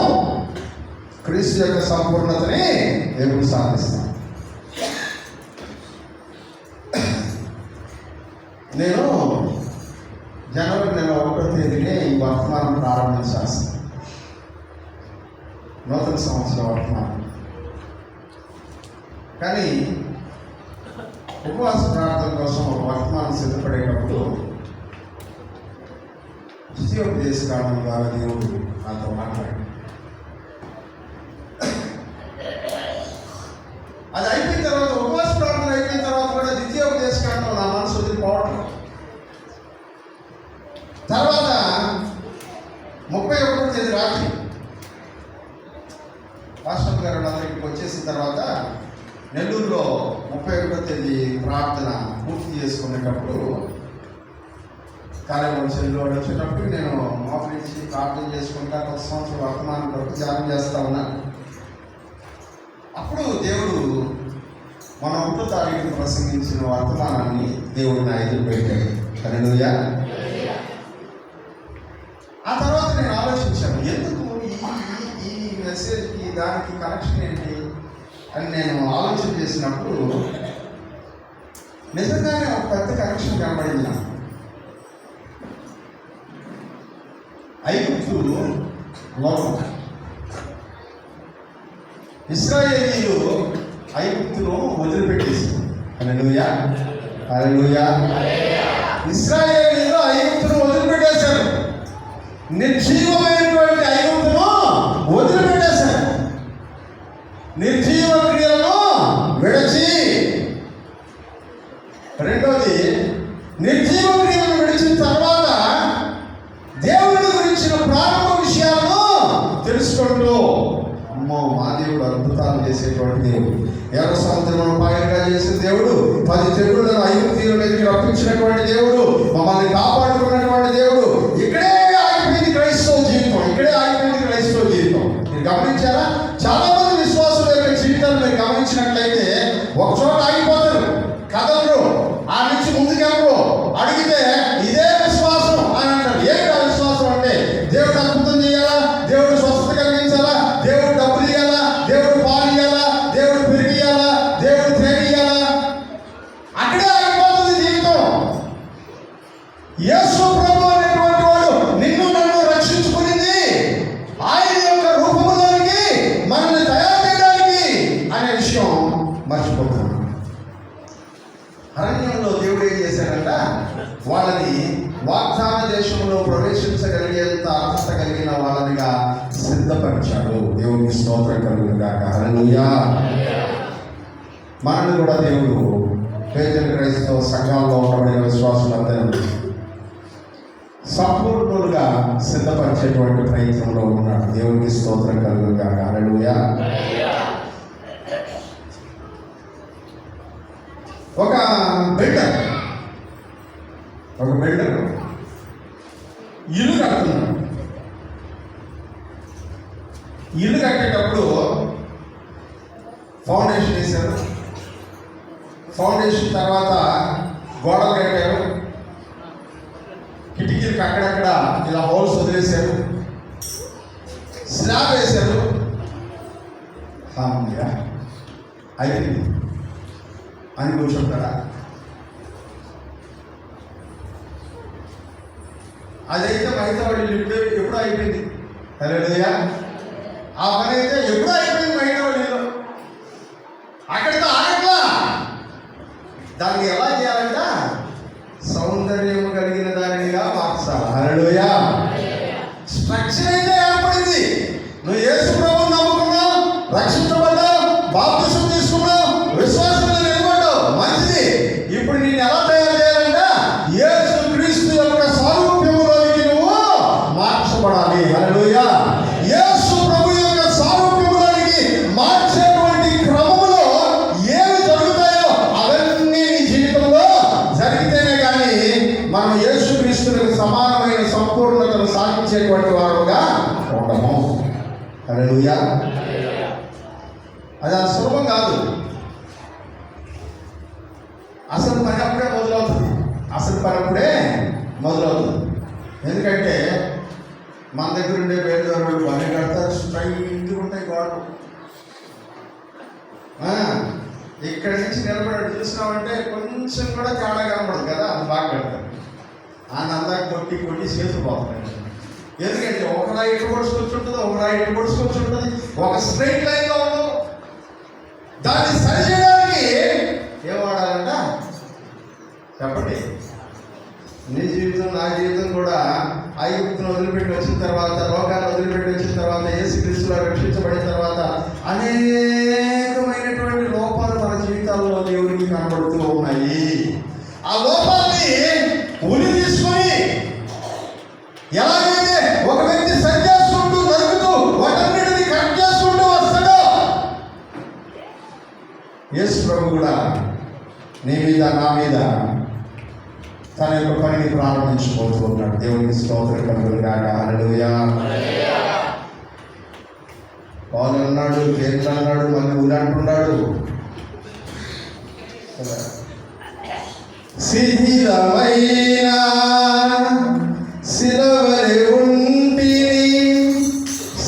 [SPEAKER 1] క్రీస్తు యొక్క సంపూర్ణతని ఎప్పుడు సాధిస్తాం? నేను జనవరి నెల 1వ తేదీనే ఈ వర్తమానం ప్రారంభించాల్సింది. నూతన సంవత్సర వర్తమానం. కానీ ఉపవాస ప్రార్థన కోసం ఒక వర్తమానం సిద్ధపడేటప్పుడు ద్వితీయోపదేశ కారణం ద్వారా దేవుడు నాతో మాట్లాడాడు. అది అయిపోయిన తర్వాత, ఉపవాస ప్రార్థన అయిపోయిన తర్వాత కూడా ద్వితీయోపదేశ కారణం నా మనసు వదిలిపోవటం. తర్వాత 31వ తేదీ రాత్రి పాస్టర్ గారు అందరికి వచ్చేసిన తర్వాత నెల్లూరులో 31వ తేదీ ప్రార్థన పూర్తి చేసుకునేటప్పుడు కార్యక్రమం చెల్లు వచ్చేటప్పుడు నేను మోకరించి ప్రార్థన చేసుకుంటా కొత్త సంవత్సరం వర్తమానం కొరకు ధ్యానం చేస్తా ఉన్నాను. అప్పుడు దేవుడు మన 1వ తారీఖున ప్రసంగించిన వర్తమానాన్ని దేవుడు నా ఎదురు పెట్టాడు. హల్లెలూయా. ఆ తర్వాత నేను ఆలోచించాను, ఎందుకు ఈ మెసేజ్కి దానికి కనెక్షన్ ఏంటి అని నేను ఆలోచన చేసినప్పుడు నిజంగానే ఒక పెద్ద కనెక్షన్ కనబడింది నాకు. ఐగుప్తు లోకం, ఇశ్రాయేలీయులు ఐగుప్తును వదిలిపెట్టేసారు. హల్లెలూయా, హల్లెలూయా. ఇశ్రాయేలీయులు ఐగుప్తును వదిలిపెట్టేశారు. నిర్జీవమైనటువంటి ఐగుప్తును వదిలిపెట్టేశారు. నిర్జీవ క్రియలను విడిచి, రెండోది నిర్జీవ క్రియలను విడిచిన తర్వాత దేవుని గురించిన ప్రారంభ విషయాలను తెలుసుకుంటూ, అమ్మో మా దేవుడు అద్భుతాలు చేసేటువంటి దేవుడు, ఎర్ర సముద్రమును పాయలుగా చేసిన దేవుడు, 10 తెగుళ్లను ఐగుప్తీయుల మీదకి రప్పించినటువంటి దేవుడు, మమ్మల్ని కాపాడుకున్నటువంటి దేవుడు. ఇక్కడే ఆగిపోయింది క్రైస్తవ జీవితం, ఇక్కడే ఆగిపోయింది క్రైస్తవ జీవితం. మీరు గమనించారా? చాలా మంది విశ్వాసుల యొక్క జీవితాలు మీరు గమనించినట్లయితే ఒక చోట ఆగిపోతారు, కదలరు, ఆ నుంచి ముందుకెళ్ళరు. అడిగితే ఇదే విశ్వాసం అని అంటారు. ఏంటి ఆ విశ్వాసం అంటే? దేవుడు అద్భుతం చేయాలా, దేవుడు స్వస్థత కలిగించాలా, దేవుడు డబ్బులు ఇవ్వాలా, దేవుడు పాలు ఇవ్వాలా, దేవుడు పెరిగియాలా, దేవుడు తేలియాలా, అక్కడే ఆగిపోతుంది జీవితం. యేసు ప్రభు అనేటువంటి వాడు నిన్ను నన్ను రక్షించుకునింది ఆయన యొక్క రూపంలోనికి మనల్ని తయారు చేయడానికి అనే విషయం మర్చిపోతున్నాం. అరణ్యంలో దేవుడు ఏం చేశాడంట? వాళ్ళని వాగ్దాన దేశంలో ప్రవేశించగలిగేంత అర్హత కలిగిన వాళ్ళనిగా సిద్ధపరిచాడు. దేవునికి స్తోత్రం కలుగును గాక. హల్లెలూయా. మనల్ని కూడా దేవుడు పేదల క్రైస్తవ సంఘాల్లో ఉండబడిన విశ్వాసులందరూ సంపూర్ణులుగా సిద్ధపరిచేటువంటి ప్రయత్నంలో ఉన్నాడు. దేవునికి స్తోత్రం కలుగును గాక. హల్లెలూయా. ఒక బిల్డర్ ఇల్లు కడుతున్నాడు. ఇల్లు కట్టేటప్పుడు ఫౌండేషన్ వేశారు. ఫౌండేషన్ తర్వాత గోడలు కట్టారు. కిటికీలకు అక్కడక్కడ ఇలా హోల్స్ వదిలేశారు. స్లాబ్ వేశారు. అయిపోయింది అని కూర్చుంటారా? అదైతే మైతవాడి ఎప్పుడు అయిపోయింది. హల్లెలూయా. ఆ పని అయితే ఎప్పుడు అయిపోయింది మైతవాడిలో. అక్కడితో ఆగట్లా. దానికి ఎలా చేయాలంట? సౌందర్యం కలిగిన దానిగా మార్చాలి. హల్లెలూయా. స్ట్రక్చర్ అయితే ఏర్పడింది. నువ్వు యేసు ప్రభువుని నమ్ముకున్నావు, రక్షించబడ్డావు, బాప్తిసం తీసుకున్నావు, విశ్వాసంలో నిలబడ్డావు, మంచిది. ఇప్పుడు నేను ఎలా తయారు చేయాలంట? యేసు క్రీస్తు యొక్క సారూప్యములోనికి నువ్వు మార్చబడాలి. హల్లెలూయా. యేసు ప్రభు యొక్క సారూప్యములోనికి మార్చేటువంటి క్రమములో ఏమి జరుగుతాయో అవన్నీ నీ జీవితంలో జరిగితేనే కానీ మనం యేసు క్రీస్తునికి సమానం సాధించేటువంటి వారుగా ఉండము. హల్లెలూయా. అది అంత సులభం కాదు. అసలు పని అప్పుడే మొదలవుతుంది. ఎందుకంటే మన దగ్గర ఉండే వేడుదలు పని కడతారు, స్ట్రైట్గా ఉంటాయి గోడలు. ఇక్కడి నుంచి నిలబడి చూసినామంటే కొంచెం కూడా తేడా కనబడదు కదా, అది బాగా కడతారు. అంతా కొట్టి చేతులు పోతున్నాయి. ఎందుకంటే ఒక రాయి ఇటు పొడుచుకొచ్చుంటుంది, ఒక రాయి ఇటు పొడుచుకొచ్చుంటుంది, ఒక స్ట్రైట్ లైన్లో ఉండదు. దాన్ని సరి చేయడానికి ఏం వాడాలంట చెప్పండి. నీ జీవితం నా జీవితం కూడా ఐగుప్తును వదిలిపెట్టి వచ్చిన తర్వాత, లోకాన్ని వదిలిపెట్టి వచ్చిన తర్వాత, యేసుక్రీస్తులో రక్షించబడిన తర్వాత అనేకమైనటువంటి లోపాలు మన జీవితాల్లో దేవుడికి కనబడుతూ ఉన్నాయి. ఆ లోపాలని ఉలి తీసుకొని ఎలాగైతే ఒక వ్యక్తి సరి చేసుకుంటూ నరుగుతూ వాటన్నిటిని కట్ చేసుకుంటూ వస్తాడో, యేసు ప్రభు కూడా నీ మీద నా మీద తన యొక్క పనిని ప్రారంభించబోతూ ఉన్నాడు. దేవునికి స్తోత్రం కలుగునుగాక. హల్లెలూయా. పౌలు అన్నాడు, పేతురు అన్నాడు, మళ్ళీ ఊరు అంటున్నాడు, శిథిలమైన శిలవలె ఉంటిని,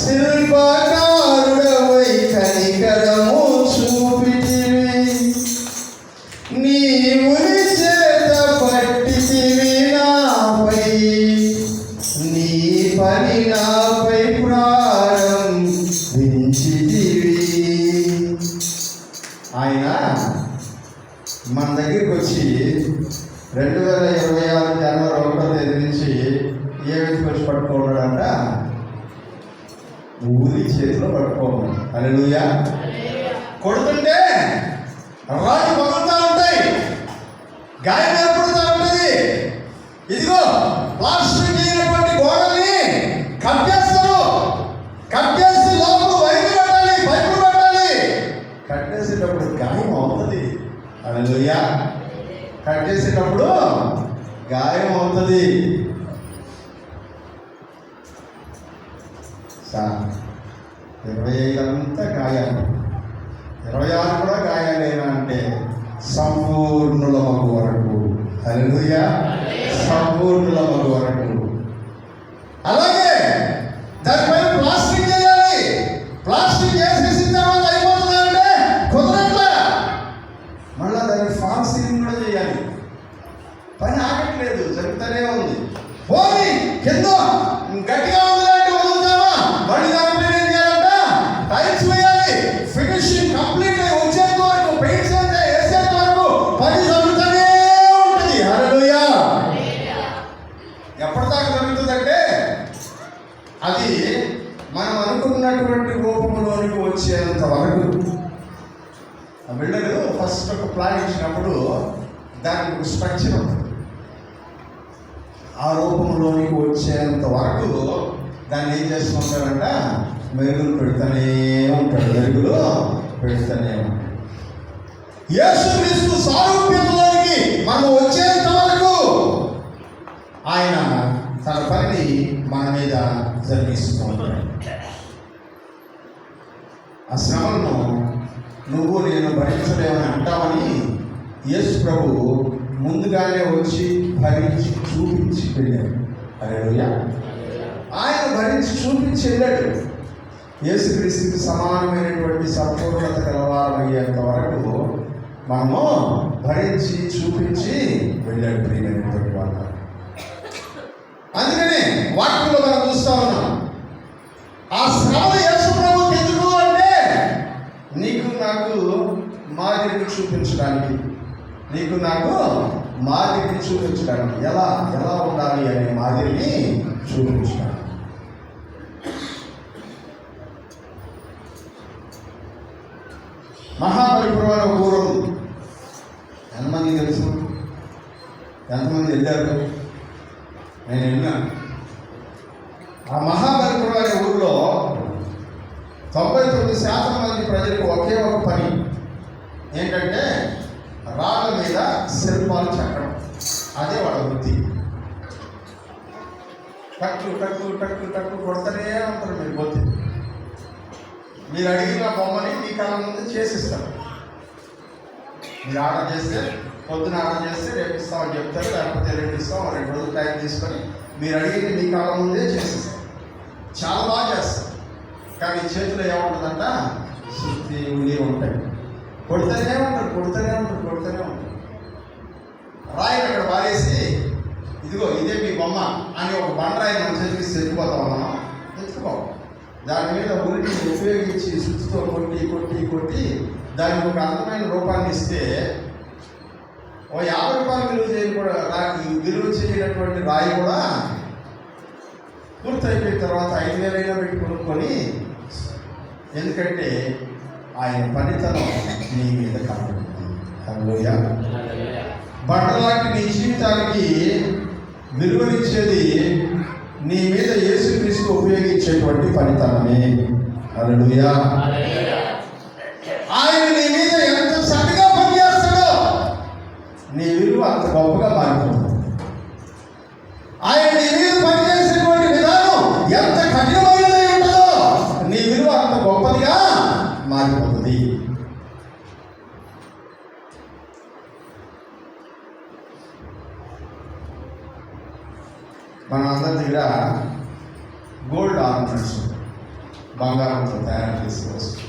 [SPEAKER 1] శిల్పకారుడవై కనికరము చూపితివి, నీ ఉరి చేత పట్టితివి నాపై, నీ పని నాపై ప్రారంభించితివి. ఆయన మన దగ్గరికి వచ్చి 2026 జనవరి 1వ తేదీ నుంచి ఏ వ్యక్తికి వచ్చి పట్టుకోవడాడంట, ఊరి చేతిలో పట్టుకోవడం. హల్లెలూయా. కొడుతుంటే రాజు పగులుతూ ఉంటాయి, గాయం ఏర్పడుతూ ఉంటుంది. ఇదిగో ప్లాస్టిక్ చేయనటువంటి గోడల్ని కట్టేస్తారు, కట్టేసి లోపల వైపు పెట్టాలి, పైపు పెట్టాలి. కట్టేసేటప్పుడు గాయం అవుతుంది. హల్లెలూయా. కట్ చేసేటప్పుడు గాయం అవుతుంది. 25 అంతా గాయాలు, 26 కూడా గాయాలేనా అంటే సంపూర్ణుల మగు వరకు. హల్లెలూయా. సంపూర్ణుల మగు వరకు. అలాగే దానిపైన ప్లాస్టిక్ చేయాలి. ప్లాస్టిక్ చేసేసిన తర్వాత అయిపోతుందంటే కుదరట్లా, మళ్ళా దాన్ని ఫాల్ సీలింగ్ కూడా చేయాలి. పని ఆగట్లేదు, జరుగుతూనే ఉంది. పోనీ కింద గట్టిగా ఉందంటే వదులుతామా, మళ్ళీ దానిపైన ఏం చేయాలంట, టైల్స్ వేయాలి. ఫినిషింగ్ కంప్లీట్ అయి వచ్చేంత వరకు, పెయింట్స్ అంతా వేసేంత వరకు పని జరుగుతూనే ఉంటుంది. హల్లెలూయా. ఎప్పటిదాకా జరుగుతుందంటే అది మనం అనుకున్నటువంటి రూపంలోనికి వచ్చేంత వరకు. ఆ బిల్డరు ఫస్ట్ ఒక ప్లాన్ ఇచ్చినప్పుడు దానికి ఒక స్ట్రక్చర్ ఉంటుంది. ఆ రూపంలోనికి వచ్చేంత వరకు దాన్ని ఏం చేస్తూ ఉంటాడంట, మెరుగులు పెడుతూనే ఉంటాడు. యేసుక్రీస్తు సారూప్యతలోనికి మనం వచ్చేంత వరకు ఆయన తన పనిని మన మీద జరిగిస్తూ ఉంటాడు. ఆ శ్రమలను నువ్వు నేను భరించలేమని అంటామని యేసు ప్రభు ముందుగానే వచ్చి భరించి చూపించి వెళ్ళాడు. హల్లెలూయా. ఆయన భరించి చూపించి వెళ్ళాడు. యేసుక్రీస్తుకి సమానమైనటువంటి సంపూర్ణత గలవారం అయ్యేంత వరకు మనము భరించి చూపించి వెళ్ళాడు. ప్రియమైనటువంటి వాళ్ళ, అందుకనే వాక్యంలో మనం చూస్తా ఉన్నాం. ఆ శ్రమ యేసు ప్రభువుకి ఎందుకు అంటే నీకు నాకు మాదిరిని చూపించడానికి, ఎలా ఉండాలి అనే మాదిరిని చూపించడానికి. మహాబలిపురం అనే ఊరు ఉంది. ఎంతమంది తెలుసు? ఎంతమంది వెళ్ళారు? నేను వెళ్ళాను. ఆ మహాబలిపురం అనే ఊరిలో 99% మంది ప్రజలకు ఒకే ఒక పని ఏంటంటే రాళ్ళ మీద శిల్పాలు చెక్కడం. అదే వాళ్ళ వృత్తి. టక్కు టక్కు టక్కు టక్కు కొడతానే ఉంటారు. మీరు పోతే మీరు అడిగిన బొమ్మని మీ కళ్ళ ముందు చేసిస్తారు. మీరు ఆర్డర్ చేస్తే పొద్దున ఆర్డర్ చేస్తే రేపు ఇస్తామని చెప్తారు, లేకపోతే రేపు ఇస్తాం 2 రోజులు టైం తీసుకొని మీరు అడిగింది మీ కాళ్ళ ముందే చేసేస్తారు. చాలా బాగా చేస్తారు. కానీ చేతిలో ఏముంటుందంట, శుద్ధి ఉడి ఉంటాయి. కొడుతూనే ఉంటారు. రాయిని అక్కడ పారేసి ఇదిగో ఇదే మీ బొమ్మ అని ఒక బండరాయి మన చేతికి ఎత్తుకుపోతాం. మనం ఎత్తుకోం. దాని మీద ఉరిని ఉపయోగించి శుద్ధితో కొట్టి దానికి ఒక అందమైన రూపాన్ని ఇస్తే ఓ 50 రూపాయలు విలువ చేయనటువంటి రాయి కూడా పూర్తయిపోయిన తర్వాత 5,000 పెట్టి కొనుక్కొని, ఎందుకంటే ఆయన పనితనం నీ మీద కనబడుతుంది. హల్లెలూయా. బట్టలాంటి నీ జీవితానికి విలువనిచ్చేది నీ మీద యేసుక్రీస్తు ఉపయోగించేటువంటి పనితనమే. హల్లెలూయా. ఆయన నీ మీద ఎంత చక్కగా పనిచేస్తాడో నీ విలువ అంత గొప్పగా మారిపోతుంది. ఆయన నీ మీద పనిచేసేటువంటి విధానం ఎంత కఠినమైనదై ఉంటుందో నీ విలువ అంత గొప్పదిగా మారిపోతుంది. మన అందరి దగ్గర గోల్డ్ ఆర్నమెంట్స్ బంగారంతో తయారు చేసే వస్తువు.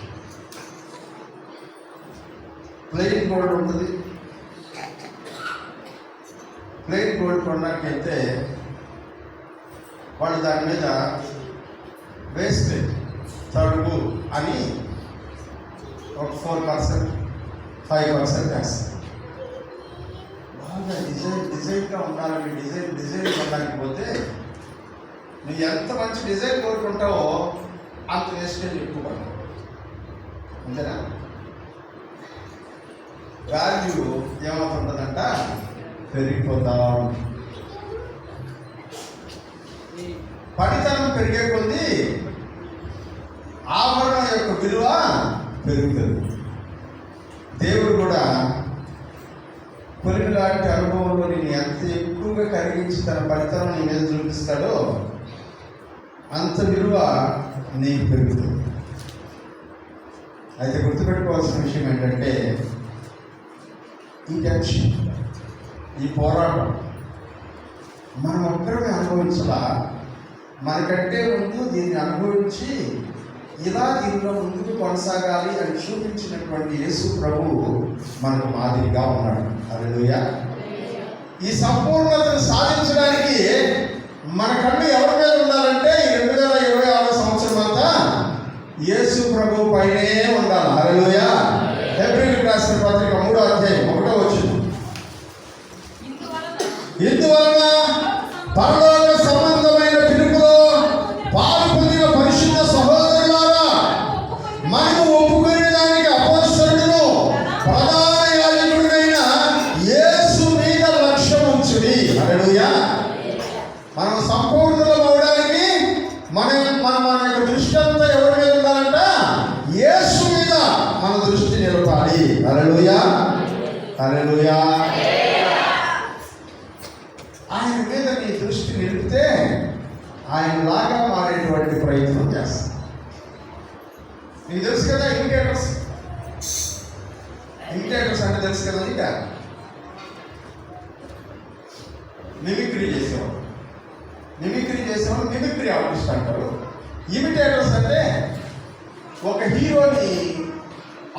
[SPEAKER 1] ప్లెయిన్ గోల్డ్ ఉంటుంది. ప్లెయిన్ గోల్డ్ కొనడానికి అయితే వాళ్ళు దాని మీద వేస్టేజ్ తడుగు అని ఒక 4%, 5% వేస్తారు. బాగా డిజైన్గా ఉండాలని డిజైన్ కొనడానికి పోతే నువ్వు ఎంత మంచి డిజైన్ కోరుకుంటావో అంత వేస్టేజ్ ఎక్కువ పడతావు. అంతేనా? వాల్యూ ఏమవుతుంటుందంట, పెరిగిపోతా. పనితనం పెరిగే కొద్దీ ఆభరణం యొక్క విలువ పెరుగుతుంది. దేవుడు కూడా కొన్ని లాంటి అనుభవంలో నేను ఎంత ఎక్కువగా కరిగించి తన పనితనం నీ మీద చూపిస్తాడో అంత విలువ నీకు పెరుగుతుంది. అయితే గుర్తుపెట్టుకోవాల్సిన విషయం ఏంటంటే, ఈ టెన్షన్, ఈ పోరాటం మనం ఒక్కరిని అనుభవించాలా, మనకంటే ముందు దీన్ని అనుభవించి దీనిలో ముందుకు కొనసాగాలి అని చూపించినటువంటి యేసు ప్రభువు మనకు మాదిరిగా ఉన్నాడు. హల్లెలూయా. ఈ సంపూర్ణతను సాధించడానికి మన కన్ను ఎవరి మీద ఉండాలంటే 2026 సంవత్సరం అంతా యేసు ప్రభు పైనే ఉండాలి. హల్లెలూయా. హెబ్రీయులకు రాసిన పత్రిక 3వ అధ్యాయం 1వ వచనం, ఇందువలన పరలోక సంబంధమైన పిలుపులో పాలు పొందిన పరిశుద్ధ సహోదరులారా, మనము ఒప్పుకునే దానికి అపోస్తలుడును ప్రధాన యాజకుడైన యేసు మీద లక్ష్యం ఉంచుడి. హల్లెలూయా. మనం సంపూర్ణులం అవడానికి మన యొక్క దృష్టి అంతా ఎవరి మీద ఉండాలంట, యేసు మీద మన దృష్టి నిలపాలి. హల్లెలూయా. హల్లెలూయా. ఆయన మీద నీ దృష్టి నిలిపితే ఆయనలాగా మారేటువంటి ప్రయత్నం చేస్తాం. నీకు తెలుసు కదా ఇమిటేటర్స్ అంటే తెలుసు కదా. ఇంకా మిమిక్రీ చేసేవాడు మిమిక్రీ ఆర్టిస్ట్ అంటారు. ఇమిటేటర్స్ అంటే ఒక హీరోని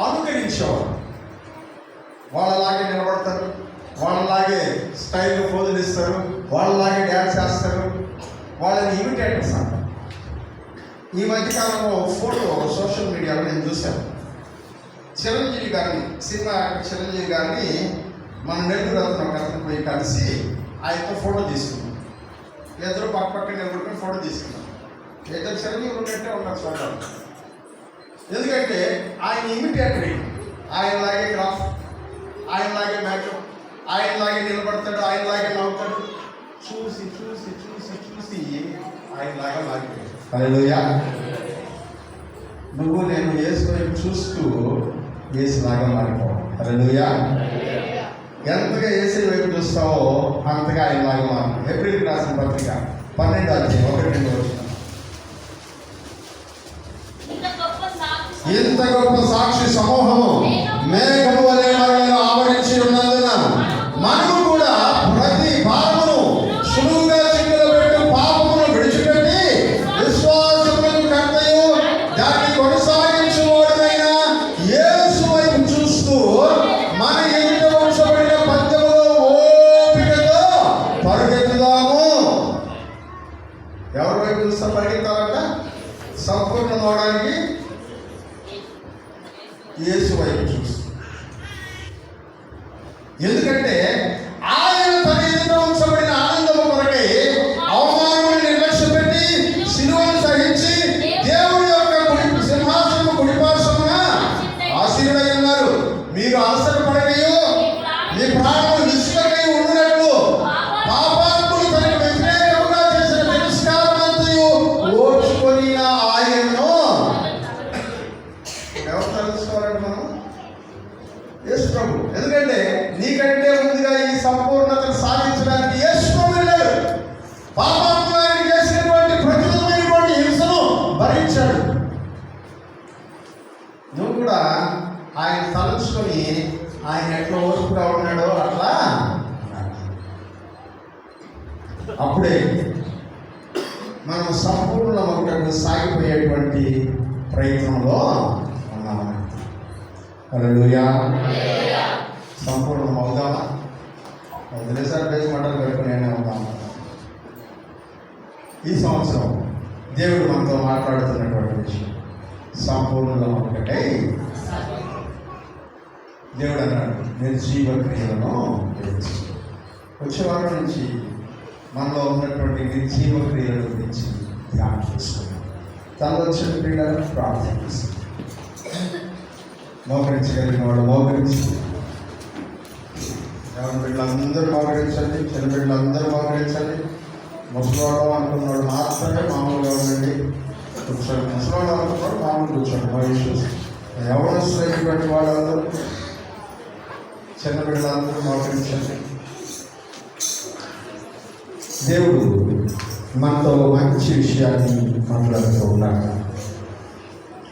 [SPEAKER 1] అనుకరించేవాడు. వాళ్ళలాగే నిలబడతారు, వాళ్ళలాగే స్టైల్ బోధనిస్తారు, వాళ్ళలాగే డ్యాన్స్ చేస్తారు. వాళ్ళని ఇమిటేటర్స్ అంటారు. ఈ మధ్యకాలంలో ఫోటో సోషల్ మీడియాలో నేను చూశాను. చిరంజీవి గారిని, సినిమా యాక్టర్ చిరంజీవి గారిని మన నెల్లూరు అతను ఒక అతను పోయి కలిసి ఆయనతో ఫోటో తీసుకున్నాం. ఇద్దరు పక్క నిలబడుకొని ఫోటో తీసుకున్నాం. ఇద్దరు చిరంజీవి ఉన్నట్టే ఉన్నారు చూడాలి. ఎందుకంటే ఆయన ఇమిటేటర్, ఆయనలాగే క్రాఫ్ట్, ఆయనలాగే మేకప్, ఆయనలాగే నిలబడతాడు, ఆయనలాగే నవ్వుతాడు. చూసి చూసి చూసి చూసి ఆయనలాగా మారిపోయాడు. హల్లెలూయా. నువ్వు నేను యేసు వైపు చూస్తూ యేసులాగా మారిపోవాలి. హల్లెలూయా. ఎంతగా యేసు వైపు చూస్తావో అంతగా ఆయనలాగా మారు. హెబ్రీయులకు రాసిన పత్రిక 12 అధ్యాయం 1-2 వచనం. ఇంత గొప్ప సాక్షి సమూహము మేఘము వలె మనలను ఆవరించి ఉన్నందున మనము కూడా ప్రతి భారమును సులువుగా చిక్కులు పెట్టు పాపమును విడిచిపెట్టి విశ్వాసములకు కర్తయు దాన్ని కొనసాగించువాడునైన యేసు వైపు చూస్తూ మన ఎదుట ఉంచబడిన పందెములో ఓపికతో పరిగెత్తుదాము. ఎవరి వైపు చూస్తా పరిగెత్తాలంట? సంపూర్ణం అవడానికి యేసు వైపు చూస్తూ. ఎందుకంటే ఆయన తన ఎదుట ఉంచబడిన ఆనందము కొరకై అవమానమును నిర్లక్ష్యం పెట్టి శిలువను సహించి దేవుని యొక్క సింహాసనము కుడిపార్శ్వమున ఆసీనుడై ఉన్నారు. మీరు అలసట పడకయో మీ ప్రాణము నిష్కకై ఉండినట్లు పాపాత్ములు తనకు వ్యతిరేకముగా చేసిన తిరస్కారమంతయు ఓర్చుకొని ఆయనను ఎవరు తెలుసుకోవాలంటే మనం యేసు ప్రభు. ఎందుకంటే నీకంటే ముందుగా ఈ సంపూర్ణతను సాధించడానికి యేసు ప్రభు వెళ్ళాడు. పాపాత్ములను చేసినటువంటి ప్రతిరోధమైనటువంటి హింసను భరించాడు. నువ్వు కూడా ఆయన తలుచుకొని ఆయన ఎట్లా ఓర్పుగా ఉన్నాడో అట్లా అప్పుడే మనం సంపూర్ణమవుటకు సాగిపోయేటువంటి ప్రయత్నంలో ఉన్నాము. హల్లెలూయా. సంపూర్ణం అవుదామా? వదిలేసారి బేస్ మంటలు పెట్టుకునే అవుదామా? ఈ సంవత్సరం దేవుడు మనతో మాట్లాడుతున్నటువంటి విషయం సంపూర్ణంగా ఒకటై దేవుడు అన్నాడు, నిర్జీవ క్రియలను వచ్చే వారం నుంచి మనలో ఉన్నటువంటి నిర్జీవ క్రియల గురించి ధ్యానం చేసుకున్నాం. తనలో వచ్చిన క్రియలను ప్రార్థన చేస్తాం. మోకరించగలిగిన వాడు మోకరించి, ఎవరి బిడ్డలందరూ మోకరించండి, చిన్న బిడ్డలందరూ మోకరించండి. ముసలివాడు అనుకున్నాడు మాత్రమే మామూలుగా ఉండండి, కూర్చోండి. ముసలివాడు అనుకున్నాడు మామూలు కూర్చోండి. మహేష్ ఎవరైనటువంటి వాళ్ళందరూ చిన్న బిడ్డలందరూ మోకరించండి. దేవుడు మనతో మంచి విషయాన్ని మాట్లాడుతూ ఉన్నాడు.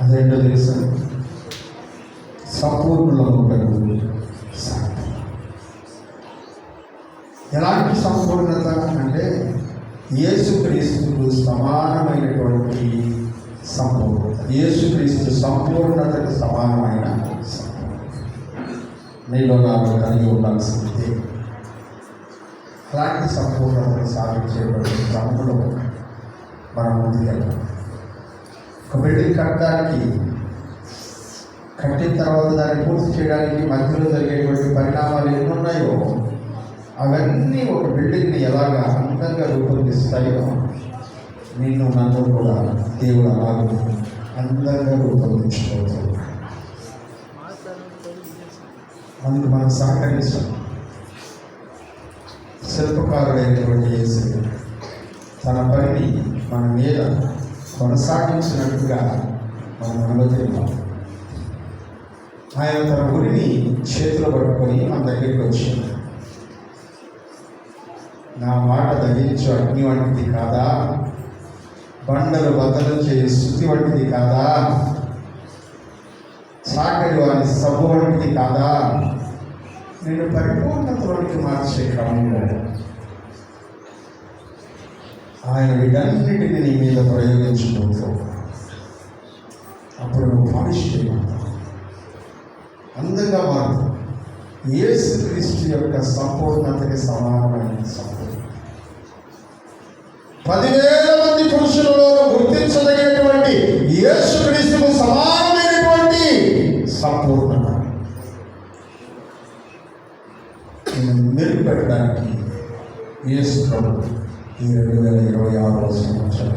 [SPEAKER 1] అదేంటో తెలుసు, సంపూర్ణంలో ఉంటాడు. ఎలాంటి సంపూర్ణత అంటే యేసుక్రీస్తుకు సమానమైనటువంటి సంపూర్ణత. యేసుక్రీస్తు సంపూర్ణతకు సమానమైన సంపూర్ణత నీలో నాలో కలిగి ఉండాల్సిందే. అలాంటి సంపూర్ణతను సాధించేటువంటి క్రమంలో మనం ముందుకెళ్ళాం. ఒక బిల్డింగ్ కట్టడానికి, కట్టిన తర్వాత దాన్ని పూర్తి చేయడానికి మధ్యలో జరిగేటువంటి పరిణామాలు ఎన్నున్నాయో అవన్నీ ఒక బిల్డింగ్ని ఎలాగా అందంగా రూపొందిస్తాయో నిన్ను నన్ను కూడా దేవుడు అలాగే అందంగా రూపొందించుకోవచ్చు. అందుకు మనం సహకరించాం. శిల్పకారుడైనటువంటి యేసు తన పనిని మన మీద కొనసాగించినట్టుగా మనం అనుమతిన్నాం. ఆయన తన ఊరిని చేతిలో పట్టుకొని మన దగ్గరికి వచ్చింది. నా మాట దహించు అగ్ని వంటిది కాదా, బండలు బద్దలు చేయ స్థుతి వంటిది కాదా, చాకరి వారి సబ్బు వంటిది కాదా, నేను పరిపూర్ణతలోకి మార్చే క్రమంలో ఆయన వీటన్నిటిని నీ మీద ప్రయోగించుకుంటూ అప్పుడు నువ్వు పాలిష్ చేయమంటావు, అందంగా మారు. యేసుక్రీస్తు యొక్క సంపూర్ణతకి సమానమైన సంపూర్ణ 10,000 మంది పురుషులలో గుర్తించదగినటువంటి యేసుక్రీస్తుకు సమానమైనటువంటి సంపూర్ణత మెరుగుపెట్టడానికి యేసు ప్రభు ఈ 2026 సంవత్సరం